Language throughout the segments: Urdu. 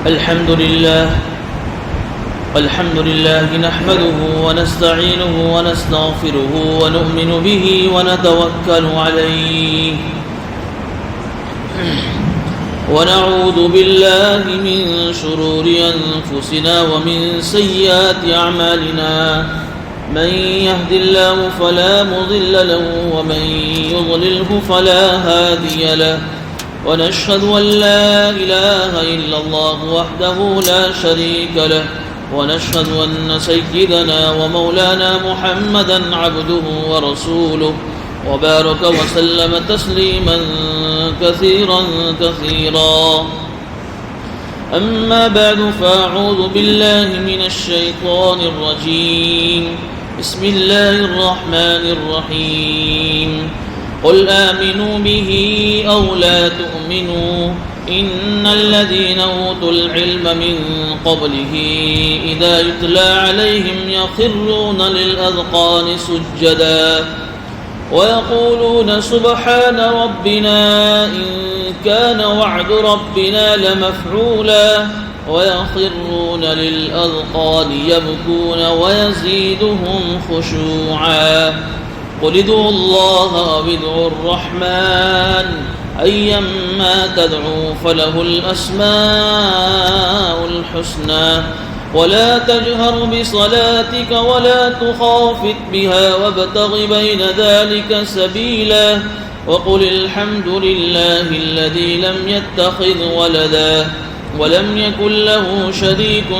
الحمد لله نحمده ونستعينه ونستغفره ونؤمن به ونتوكل عليه ونعوذ بالله من شرور أنفسنا ومن سيئات أعمالنا من يهد الله فلا مضل له ومن يضلله فلا هادي له ونشهد أن لا إله إلا الله وحده لا شريك له ونشهد أن سيدنا ومولانا محمدا عبده ورسوله وبارك وسلم تسليما كثيرا أما بعد فأعوذ بالله من الشيطان الرجيم بسم الله الرحمن الرحيم قل آمنوا به أو لا تؤمنوا إن الذين أوتوا العلم من قبله إذا يتلى عليهم يخرون للأذقان سجدا ويقولون سبحان ربنا إن كان وعد ربنا لمفعولا ويخرون للأذقان يبكون ويزيدهم خشوعا قل ادعوا الله أو ادعوا الرحمن أيما تدعوا فله الأسماء الحسنى ولا تجهر بصلاتك ولا تخافت بها وابتغ بين ذلك سبيلا وقل الحمد لله الذي لم يتخذ ولدا ولم يكن له شريك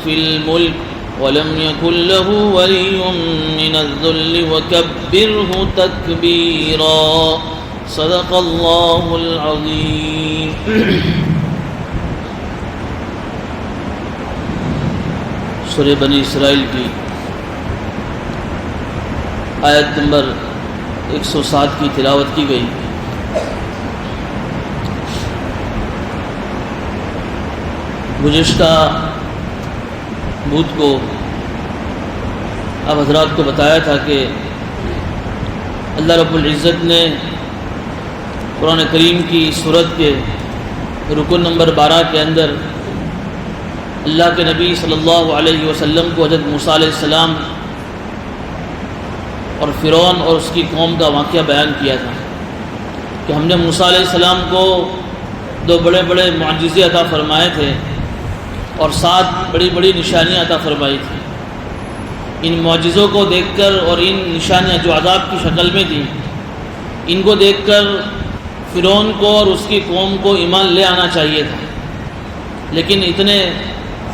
في الملك ولم يكن له ولي من الذل وكبره تكبيرا صدق الله العظيم. سورہ بنی اسرائیل کی آیت نمبر 107 کی تلاوت کی گئی. گزشتہ بدھ کو آپ حضرات کو بتایا تھا کہ اللہ رب العزت نے قرآن کریم کی سورت کے رکن نمبر 12 کے اندر اللہ کے نبی صلی اللہ علیہ وسلم کو حضرت موسیٰ علیہ السلام اور فرعون اور اس کی قوم کا واقعہ بیان کیا تھا کہ ہم نے موسیٰ علیہ السلام کو 2 بڑے بڑے معجزے عطا فرمائے تھے اور 7 بڑی بڑی نشانیاں عطا فرمائی تھیں. ان معجزوں کو دیکھ کر اور ان نشانیاں جو عذاب کی شکل میں تھیں ان کو دیکھ کر فرعون کو اور اس کی قوم کو ایمان لے آنا چاہیے تھا، لیکن اتنے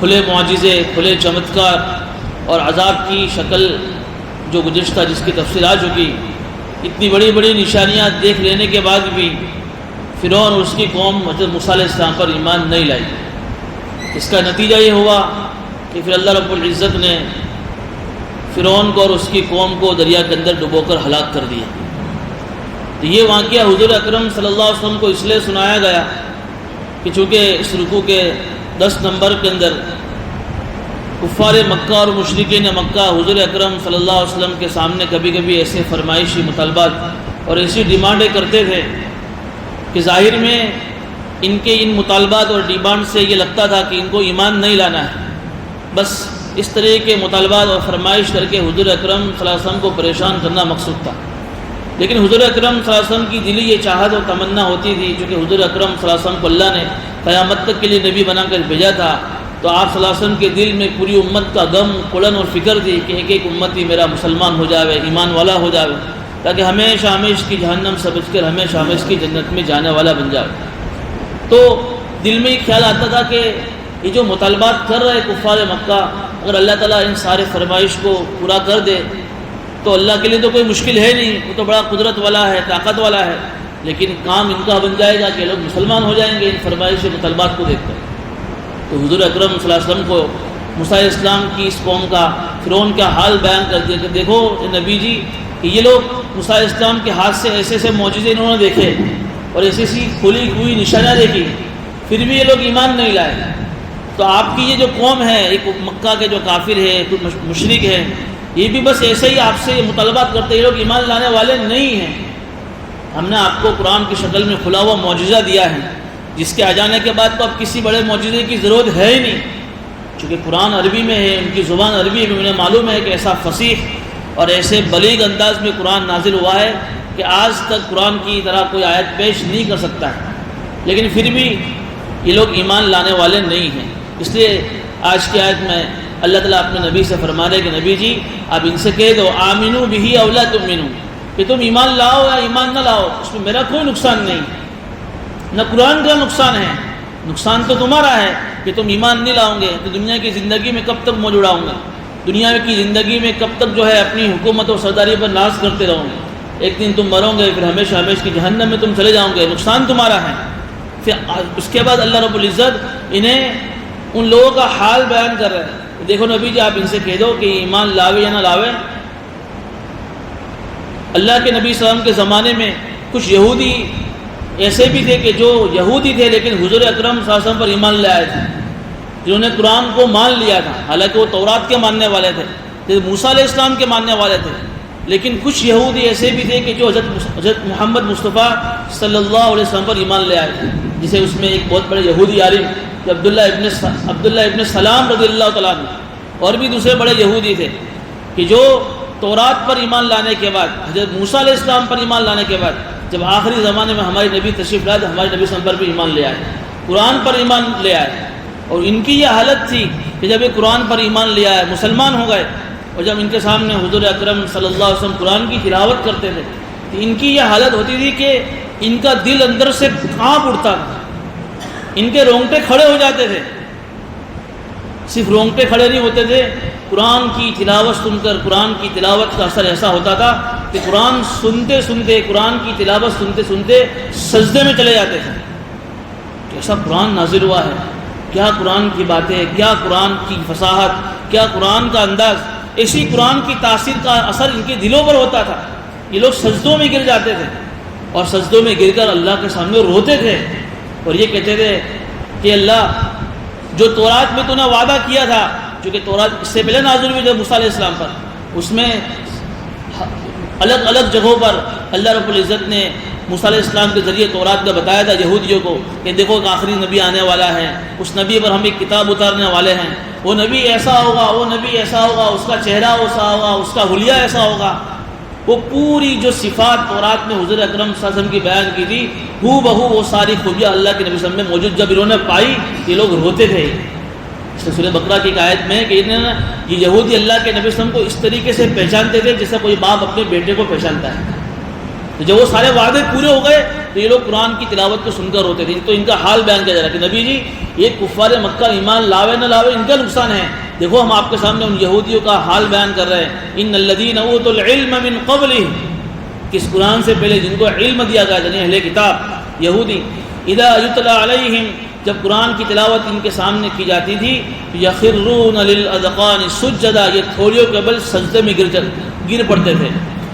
کھلے معجزے، کھلے چمتکار اور عذاب کی شکل جو گزشتہ جس کی تفصیل آ چکی، اتنی بڑی بڑی نشانیاں دیکھ لینے کے بعد بھی فرعون اور اس کی قوم حضرت موسیٰ علیہ السلام پر ایمان نہیں لائی. اس کا نتیجہ یہ ہوا کہ پھر اللہ رب العزت نے فرعون کو اور اس کی قوم کو دریا کے اندر ڈبو کر ہلاک کر دیا. تو یہ واقعہ حضور اکرم صلی اللہ علیہ وسلم کو اس لیے سنایا گیا کہ چونکہ اس رکوع کے 10 نمبر کے اندر کفار مکہ اور مشرکین مکہ حضور اکرم صلی اللہ علیہ وسلم کے سامنے کبھی کبھی ایسے فرمائشی مطالبات اور ایسی ڈیمانڈیں کرتے تھے کہ ظاہر میں ان کے ان مطالبات اور ڈیمانڈ سے یہ لگتا تھا کہ ان کو ایمان نہیں لانا ہے، بس اس طرح کے مطالبات اور فرمائش کر کے حضور اکرم صلی اللہ علیہ وسلم کو پریشان کرنا مقصود تھا. لیکن حضور اکرم صلی اللہ علیہ وسلم کی دلی یہ چاہت اور تمنا ہوتی تھی، چونکہ حضور اکرم صلی اللہ علیہ وسلم کو اللہ نے قیامت تک کے لیے نبی بنا کر بھیجا تھا، تو آپ صلی اللہ علیہ وسلم کے دل میں پوری امت کا غم، کڑن اور فکر تھی کہ ایک ایک امتی میرا مسلمان ہو جاوے، ایمان والا ہو جاوے، تاکہ ہمیشہ ہمیشہ کی جہنم سے بچ کر ہمیشہ ہمیشہ کی جنت میں جانے والا بن جائے. تو دل میں یہ خیال آتا تھا کہ یہ جو مطالبات کر رہے کفار مکہ، اگر اللہ تعالیٰ ان سارے فرمائش کو پورا کر دے تو اللہ کے لیے تو کوئی مشکل ہے نہیں، وہ تو بڑا قدرت والا ہے، طاقت والا ہے، لیکن کام ان کا بن جائے گا کہ لوگ مسلمان ہو جائیں گے ان فرمائش مطالبات کو دیکھ کر. تو حضور اکرم صلی اللہ علیہ وسلم کو موسیٰ علیہ السلام کی اس قوم کا فرعون کا حال بیان کر دیا کہ دیکھو نبی جی کہ یہ لوگ موسیٰ علیہ السلام کے ہاتھ سے ایسے ایسے معجزے انہوں نے دیکھے اور ایسی ایسی کھلی ہوئی نشانیاں دیکھی، پھر بھی یہ لوگ ایمان نہیں لائے. تو آپ کی یہ جو قوم ہے، ایک مکہ کے جو کافر ہے، کچھ مشرک ہے، یہ بھی بس ایسے ہی آپ سے مطالبات کرتے، یہ لوگ ایمان لانے والے نہیں ہیں. ہم نے آپ کو قرآن کی شکل میں کھلا ہوا معجزہ دیا ہے، جس کے آ جانے کے بعد تو اب کسی بڑے معجزے کی ضرورت ہے ہی نہیں، چونکہ قرآن عربی میں ہے، ان کی زبان عربی ہے، انہیں معلوم ہے کہ ایسا فصیح اور ایسے بلیغ انداز میں قرآن نازل ہوا ہے کہ آج تک قرآن کی طرح کوئی آیت پیش نہیں کر سکتا ہے، لیکن پھر بھی یہ لوگ ایمان لانے والے نہیں ہیں۔ اس لیے آج کی آیت میں اللہ تعالیٰ اپنے نبی سے فرما رہے کہ نبی جی آپ ان سے کہہ دو آمنو بہی او لا تؤمنو، کہ تم ایمان لاؤ یا ایمان نہ لاؤ، اس میں میرا کوئی نقصان نہیں، نہ قرآن کا نقصان ہے، نقصان تو تمہارا ہے کہ تم ایمان نہیں لاؤ گے تو دنیا کی زندگی میں کب تک موج اڑاؤں گے، دنیا کی زندگی میں کب تک جو ہے اپنی حکومت اور سرداری پر ناز کرتے رہو گے، ایک دن تم مرو گے پھر ہمیشہ ہمیشہ کی جہنم میں تم چلے جاؤ گے، نقصان تمہارا ہے۔ پھر اس کے بعد اللہ رب العزت انہیں ان لوگوں کا حال بیان کر رہے ہیں، دیکھو نبی جی آپ ان سے کہہ دو کہ ایمان لاوے یا نہ لاوے۔ اللہ کے نبی صلی اللہ علیہ وسلم کے زمانے میں کچھ یہودی ایسے بھی تھے کہ جو یہودی تھے لیکن حضور اکرم صلی اللہ علیہ وسلم پر ایمان لے آئے تھے، جنہوں نے قرآن کو مان لیا تھا، حالانکہ وہ تورات کے ماننے والے تھے، موسیٰ علیہ السلام کے ماننے والے تھے، لیکن کچھ یہودی ایسے بھی تھے کہ جو حضرت محمد مصطفیٰ صلی اللہ علیہ وسلم پر ایمان لے آئے تھے، جسے اس میں ایک بہت بڑے یہودی عالم کہ عبداللہ ابن سلام رضی اللہ تعالیٰ عنہ، اور بھی دوسرے بڑے یہودی تھے کہ جو تورات پر ایمان لانے کے بعد، حضرت موسیٰ علیہ السلام پر ایمان لانے کے بعد جب آخری زمانے میں ہمارے نبی تشریف لائے تو ہمارے نبی صلی اللہ علیہ وسلم پر بھی ایمان لے آئے، قرآن پر ایمان لے آئے، اور ان کی یہ حالت تھی کہ جب یہ قرآن پر ایمان لے آئے مسلمان ہو گئے، اور جب ان کے سامنے حضور اکرم صلی اللہ علیہ وسلم قرآن کی تلاوت کرتے تھے تو ان کی یہ حالت ہوتی تھی کہ ان کا دل اندر سے کانپ اٹھتا تھا، ان کے رونگٹے کھڑے ہو جاتے تھے، صرف رونگٹے کھڑے نہیں ہوتے تھے، قرآن کی تلاوت سن کر قرآن کی تلاوت کا اثر ایسا ہوتا تھا کہ قرآن سنتے سنتے قرآن کی تلاوت سنتے سنتے سجدے میں چلے جاتے تھے، کیسا قرآن نازل ہوا ہے، کیا قرآن کی باتیں، کیا قرآن کی فصاحت، کیا قرآن کا انداز، ایسی قرآن کی تاثیر کا اثر ان کے دلوں پر ہوتا تھا، یہ لوگ سجدوں میں گر جاتے تھے اور سجدوں میں گر کر اللہ کے سامنے روتے تھے اور یہ کہتے تھے کہ اللہ جو تورات میں تو نے وعدہ کیا تھا، چونکہ تورات اس سے پہلے نازل ہوئی جب موسیٰ علیہ السلام پر، اس میں الگ الگ جگہوں پر اللہ رب العزت نے موسیٰ علیہ السلام کے ذریعے تورات میں بتایا تھا یہودیوں کو کہ دیکھو ایک آخری نبی آنے والا ہے، اس نبی پر ہم ایک کتاب اتارنے والے ہیں، وہ نبی ایسا ہوگا، وہ نبی ایسا ہوگا، اس کا چہرہ ایسا ہوگا، اس کا حلیہ ایسا ہوگا، وہ پوری جو صفات تورات میں حضور اکرم صلی اللہ علیہ وسلم کی بیان کی تھی ہو بہو وہ ساری خوبیاں اللہ کے نبی صلی اللہ علیہ وسلم میں موجود، جب انہوں نے پائی یہ لوگ روتے تھے۔ سورہ بقرہ کی ایک آیت میں کہ یہ یہودی اللہ کے نبی صلی اللہ علیہ وسلم کو اس طریقے سے پہچانتے تھے جیسا کوئی باپ اپنے بیٹے کو پہچانتا ہے، تو جب وہ سارے وعدے پورے ہو گئے تو یہ لوگ قرآن کی تلاوت کو سن کر روتے تھے۔ تو ان کا حال بیان کیا جا رہا ہے کہ نبی جی یہ کفار مکہ ایمان لاوے نہ لاوے ان کا نقصان ہے، دیکھو ہم آپ کے سامنے ان یہودیوں کا حال بیان کر رہے ہیں، ان الذین اوتوا العلم من قبلہ، کس قرآن سے پہلے جن کو علم دیا گیا یعنی اہل کتاب یہودی، اذا یتلی علیہم، جب قرآن کی تلاوت ان کے سامنے کی جاتی تھی، یخرون للاذقان سجدا، یہ تھوڑیوں کے بل سجدے میں گر پڑتے تھے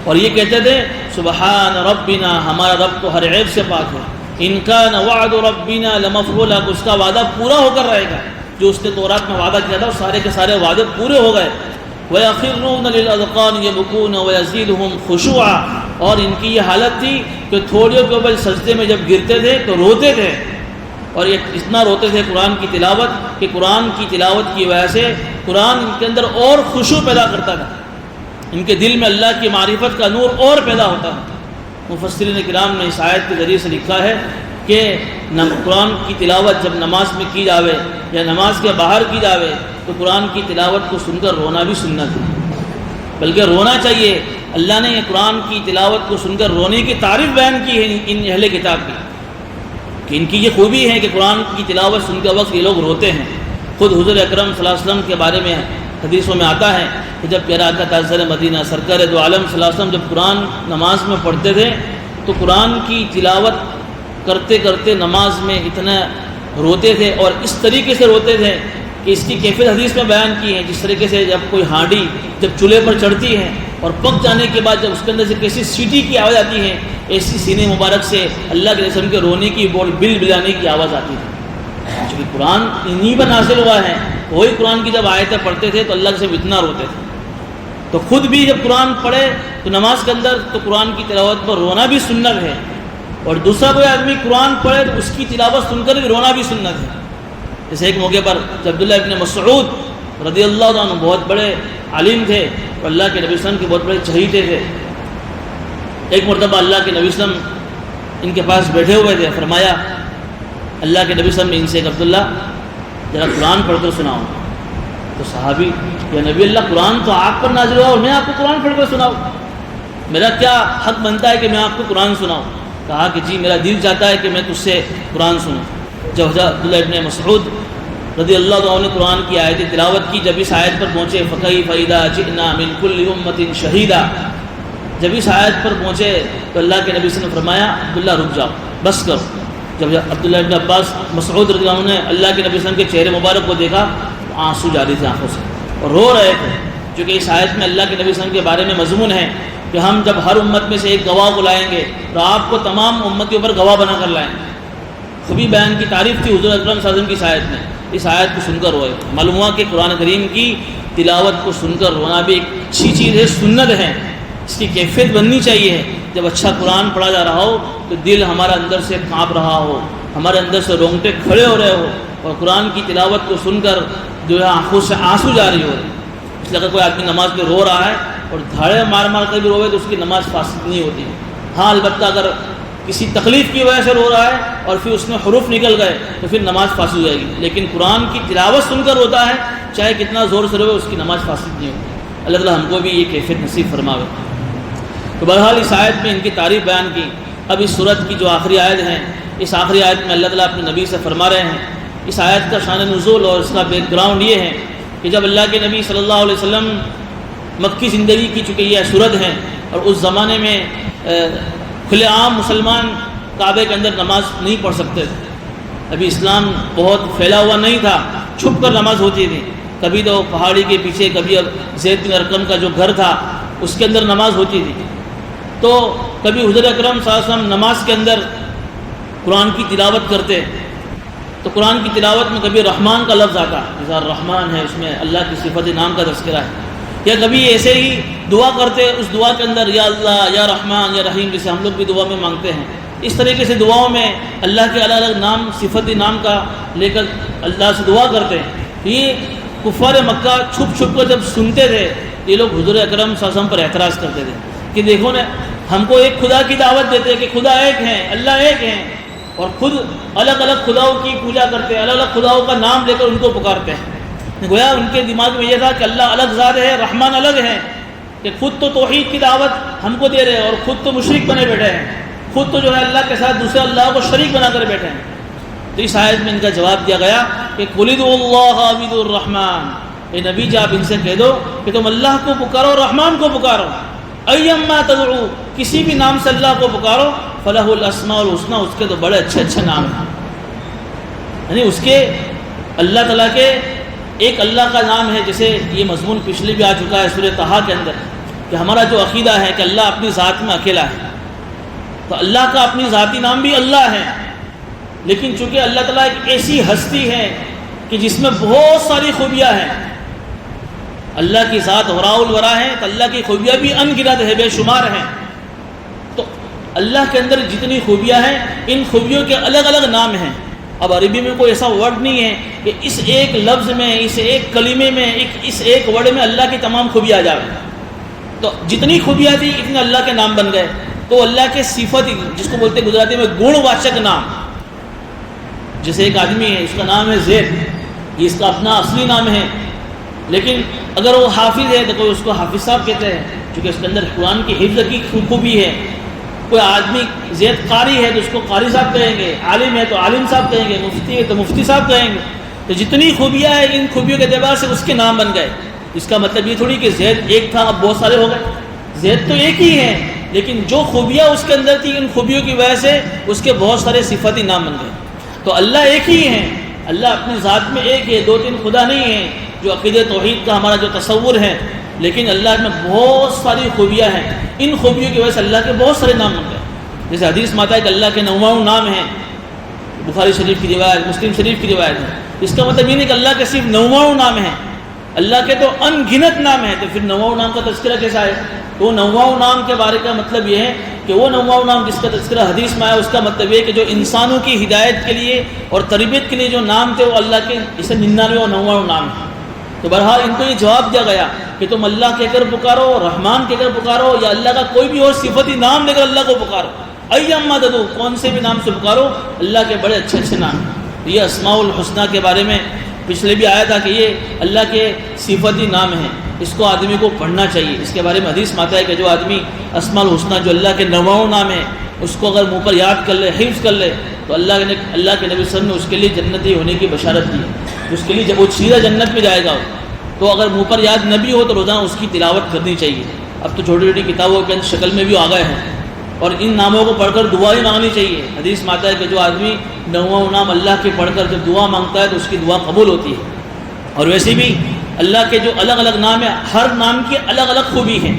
اور یہ کہتے تھے سبحان ربنا، ہمارا رب تو ہر عیب سے پاک ہے، ان کان وعد ربنا لمفعولا، اس کا وعدہ پورا ہو کر رہے گا، جو اس نے تورات میں وعدہ کیا تھا وہ سارے کے سارے وعدے پورے ہو گئے۔ وَيَخِرُّونَ لِلْأَذْقَانِ يَبْكُونَ وَيَزِيدُهُمْ خُشُوعًا، اور ان کی یہ حالت تھی کہ تھوڑیوں کے اوپر سجدے میں جب گرتے تھے تو روتے تھے، اور یہ اتنا روتے تھے قرآن کی تلاوت کہ قرآن کی تلاوت کی وجہ سے قرآن ان کے اندر اور خشوع پیدا کرتا تھا، ان کے دل میں اللہ کی معرفت کا نور اور پیدا ہوتا تھا۔ مفسرین کرام نے اس آیت کے ذریعے سے لکھا ہے کہ قرآن کی تلاوت جب نماز میں کی جاوے یا نماز کے باہر کی جاوے تو قرآن کی تلاوت کو سن کر رونا بھی سنت ہے، بلکہ رونا چاہیے۔ اللہ نے قرآن کی تلاوت کو سن کر رونے کی تعریف بیان کی ہے ان اہل کتاب کی کہ ان کی یہ خوبی ہے کہ قرآن کی تلاوت سن کے وقت یہ لوگ روتے ہیں۔ خود حضور اکرم صلی اللہ علیہ وسلم کے بارے میں حدیثوں میں آتا ہے کہ جب پیارا آقا تاجدار مدینہ سرکار دو عالم صلی اللہ علیہ وسلم جب قرآن نماز میں پڑھتے تھے تو قرآن کی تلاوت کرتے کرتے نماز میں اتنا روتے تھے، اور اس طریقے سے روتے تھے کہ اس کی کیفیت حدیث میں بیان کی ہے، جس طریقے سے جب کوئی ہانڈی جب چولہے پر چڑھتی ہے اور پک جانے کے بعد جب اس کے اندر سے کیسی سیٹی کی آواز آتی ہے، ایسی سینے مبارک سے اللہ کے رسول کے رونے کی بل بلانے کی آواز آتی تھی۔ چونکہ قرآن انہی پر نازل ہوا ہے، وہی قرآن کی جب آیتیں پڑھتے تھے تو اللہ سے اتنا روتے تھے۔ تو خود بھی جب قرآن پڑھے تو نماز کے اندر تو قرآن کی تلاوت پر رونا بھی سنت ہے، اور دوسرا کوئی آدمی قرآن پڑھے تو اس کی تلاوت سن کر بھی رونا بھی سنت ہے. جیسے ایک موقع پر جب عبداللہ ابن مسعود رضی اللہ عنہ بہت بڑے عالم تھے اور اللہ کے نبی صلی اللہ علیہ وسلم کے بہت بڑے چہیتے تھے. ایک مرتبہ اللہ کے نبی صلی اللہ علیہ وسلم ان کے پاس بیٹھے ہوئے تھے. فرمایا اللہ کے نبی صلی اللہ علیہ وسلم نے ان سے کہ عبداللہ ذرا قرآن پڑھ کر سناؤ. تو صحابی یا نبی اللہ قرآن تو آپ پر نازل ہوا اور میں آپ کو قرآن پڑھ کر سناؤں, میرا کیا حق بنتا ہے کہ میں آپ کو قرآن سناؤں؟ کہا کہ جی میرا دل چاہتا ہے کہ میں تجھ سے قرآن سنوں. جب حضرت عبداللہ ابن مسعود رضی اللہ عنہ نے قرآن کی آیت تلاوت کی, جب اس آیت پر پہنچے فَكَيْفَ إِذَا جِئْنَا مِنْ كُلِّ أُمَّةٍ شَهِيدًا, جب اس آیت پر پہنچے تو اللہ کے نبی صلی اللہ علیہ وسلم نے فرمایا عبداللہ رک جاؤ, بس کرو. جب عبداللہ ابن عباس مسعود رضی اللہ عنہ نے اللہ کے نبی صلی اللہ علیہ وسلم کے چہرے مبارک کو دیکھا تو آنسو جاری تھے آنکھوں سے اور رو رہے تھے, کیونکہ اس آیت میں اللہ کے نبی صلی اللہ علیہ وسلم کے بارے میں مضمون ہے کہ ہم جب ہر امت میں سے ایک گواہ کو لائیں گے تو آپ کو تمام امت کے اوپر گواہ بنا کر لائیں گے. خوبی بیان کی تعریف تھی حضور اکرم صلی اللہ علیہ وسلم کی اس آیت میں. اس آیت کو سن کر روئے. معلوم ہوا کہ قرآن کریم کی تلاوت کو سن کر رونا بھی ایک اچھی چیز ہے, سنت ہے, اس کی کیفیت بننی چاہیے. جب اچھا قرآن پڑھا جا رہا ہو تو دل ہمارا اندر سے کانپ رہا ہو, ہمارے اندر سے رونگٹے کھڑے ہو رہے ہو اور قرآن کی تلاوت کو سن کر جو ہے آنکھوں سے آنسو جاری ہو رہے. اس لیے اگر کوئی آدمی نماز میں رو رہا ہے اور دھاڑے مار مار کر بھی روے تو اس کی نماز فاسد نہیں ہوتی. ہاں البتہ اگر کسی تکلیف کی وجہ سے رو رہا ہے اور پھر اس میں حروف نکل گئے تو پھر نماز فاسد ہو جائے گی. لیکن قرآن کی تلاوت سن کر روتا ہے چاہے کتنا زور سے روے اس کی نماز فاسد نہیں ہوتی. اللہ تعالیٰ ہم کو بھی یہ کیفیت نصیب فرماوے. تو بہرحال اس آیت میں ان کی تعریف بیان کی. اب اس سورت کی جو آخری آیت ہیں, اس آخری آیت میں اللہ تعالیٰ اپنے نبی سے فرما رہے ہیں. اس آیت کا شان نزول اور اس کا بیک گراؤنڈ یہ ہے کہ جب اللہ کے نبی صلی اللہ علیہ وسلم مکی زندگی کی چکے یہ سورت ہیں اور اس زمانے میں کھلے عام مسلمان کعبے کے اندر نماز نہیں پڑھ سکتے تھے. ابھی اسلام بہت پھیلا ہوا نہیں تھا, چھپ کر نماز ہوتی تھی. کبھی تو پہاڑی کے پیچھے, کبھی اب زید بن ارقم کا جو گھر تھا اس کے اندر نماز ہوتی تھی. تو کبھی حضور اکرم صلی اللہ علیہ وسلم نماز کے اندر قرآن کی تلاوت کرتے تو قرآن کی تلاوت میں کبھی رحمان کا لفظ آتا, جیسا رحمان ہے اس میں اللہ کی صفت نام کا تذکرہ ہے. یا کبھی ایسے ہی دعا کرتے, اس دعا کے اندر یا اللہ یا رحمان یا رحیم جسے ہم لوگ بھی دعا میں مانگتے ہیں, اس طریقے سے دعاؤں میں اللہ کے الگ الگ نام صفت نام کا لے کر اللہ سے دعا کرتے ہیں. یہ کفار مکہ چھپ چھپ کر جب سنتے تھے یہ لوگ حضور اکرم صلی اللہ علیہ وسلم پر اعتراض کرتے تھے کہ دیکھو نا, ہم کو ایک خدا کی دعوت دیتے کہ خدا ایک ہیں, اللہ ایک ہیں, اور خود الگ الگ خداؤں کی پوجا کرتے ہیں, الگ الگ خداؤں کا نام لے کر ان کو پکارتے ہیں. گویا ان کے دماغ میں یہ تھا کہ اللہ الگ ذات ہے, رحمان الگ ہے, کہ خود تو توحید کی دعوت ہم کو دے رہے ہیں اور خود تو مشرک بنے بیٹھے ہیں, خود تو جو ہے اللہ کے ساتھ دوسرے اللہ کو شریک بنا کر بیٹھے ہیں. تو اس آیت میں ان کا جواب دیا گیا کہ قُلِ ادْعُوا اللَّهَ أَوِ ادْعُوا الرَّحْمَٰنَ, اے نبی جا آپ ان سے کہہ دو کہ تم اللہ کو پکارو, رحمان کو پکارو. ایما تدعو, کسی بھی نام سے اللہ کو پکارو, فلہ الاسماء الحسنی, اس کے تو بڑے اچھے اچھے نام ہیں. یعنی اس کے اللہ تعالیٰ کے ایک اللہ کا نام ہے. جیسے یہ مضمون پچھلے بھی آ چکا ہے سورہ طٰہٰ کے اندر کہ ہمارا جو عقیدہ ہے کہ اللہ اپنی ذات میں اکیلا ہے, تو اللہ کا اپنی ذاتی نام بھی اللہ ہے. لیکن چونکہ اللہ تعالیٰ ایک ایسی ہستی ہے کہ جس میں بہت ساری خوبیاں ہیں, اللہ کی ذات وراء الورا ہے, تو اللہ کی خوبیاں بھی ان گنت ہے, بے شمار ہیں. تو اللہ کے اندر جتنی خوبیاں ہیں ان خوبیوں کے الگ الگ نام ہیں. اب عربی میں کوئی ایسا ورڈ نہیں ہے کہ اس ایک لفظ میں, اس ایک کلمے میں, اس ایک ورڈ میں اللہ کی تمام خوبیاں آ جائیں. تو جتنی خوبیاں تھیں اتنے اللہ کے نام بن گئے. تو اللہ کے صفت, جس کو بولتے ہیں گجراتی میں گن واچک نام. جیسے ایک آدمی ہے, اس کا نام ہے زید, یہ اس کا اپنا اصلی نام ہے, لیکن اگر وہ حافظ ہے تو کوئی اس کو حافظ صاحب کہتے ہیں کیونکہ اس کے اندر قرآن کی حفظ کی خوبی ہے. کوئی آدمی زید قاری ہے تو اس کو قاری صاحب کہیں گے, عالم ہے تو عالم صاحب کہیں گے, مفتی ہے تو مفتی صاحب کہیں گے. تو جتنی خوبیاں ہیں ان خوبیوں کے اعتبار سے اس کے نام بن گئے. اس کا مطلب یہ تھوڑی کہ زید ایک تھا اب بہت سارے ہو گئے. زید تو ایک ہی ہے, لیکن جو خوبیاں اس کے اندر تھی ان خوبیوں کی وجہ سے اس کے بہت سارے صفتی نام بن گئے. تو اللہ ایک ہی ہے, اللہ اپنی ذات میں ایک ہے, دو تین خدا نہیں ہے جو عقیدہ توحید کا ہمارا جو تصور ہے. لیکن اللہ میں بہت ساری خوبیاں ہیں, ان خوبیوں کی وجہ سے اللہ کے بہت سارے نام بن گئے. جیسے حدیث میں آتا ہے کہ اللہ کے 99 نام ہیں, بخاری شریف کی روایت, مسلم شریف کی روایت ہے. اس کا مطلب یہ نہیں کہ اللہ کے صرف 99 نام ہیں. اللہ کے تو ان گنت نام ہیں، تو پھر 99 نام کا تذکرہ کیسا ہے؟ تو وہ 99 نام کے بارے کا مطلب یہ ہے کہ وہ 99 نام جس کا تذکرہ حدیث میں آیا، اس کا مطلب یہ کہ جو انسانوں کی ہدایت کے لیے اور تربیت کے لیے جو نام تھے وہ اللہ کے جسے 99 اور 99 نام ہیں۔ تو بہرحال ان کو یہ جواب دیا گیا کہ تم اللہ کہہ کر پکارو، رحمان کہہ کر پکارو، یا اللہ کا کوئی بھی اور صفتی نام لے کر اللہ کو پکارو، ایما تدعو، کون سے بھی نام سے پکارو، اللہ کے بڑے اچھے اچھے نام ہیں۔ یہ اسماء الحسنہ کے بارے میں پچھلے بھی آیا تھا کہ یہ اللہ کے صفتی نام ہیں، اس کو آدمی کو پڑھنا چاہیے۔ اس کے بارے میں حدیث میں آتا ہے کہ جو آدمی اسماء الحسنہ جو اللہ کے 99 نام ہیں اس کو اگر منہ پر یاد کر لے، حفظ کر لے، تو اللہ کے نبی صلی اللہ علیہ وسلم نے اس کے لیے جنتی ہونے کی بشارت دی، اس کے لیے جب وہ سیدھا جنت میں جائے گا۔ تو اگر منہ پر یاد نہ بھی ہو تو روزانہ اس کی تلاوت کرنی چاہیے۔ اب تو چھوٹی چھوٹی کتابوں کے شکل میں بھی آ گئے ہیں، اور ان ناموں کو پڑھ کر دعائیں مانگنی چاہیے۔ حدیث میں آتا ہے کہ جو آدمی 99 نام اللہ کے پڑھ کر جب دعا مانگتا ہے تو اس کی دعا قبول ہوتی ہے۔ اور ویسے بھی اللہ کے جو الگ الگ نام ہیں، ہر نام کی الگ الگ خوبی ہے،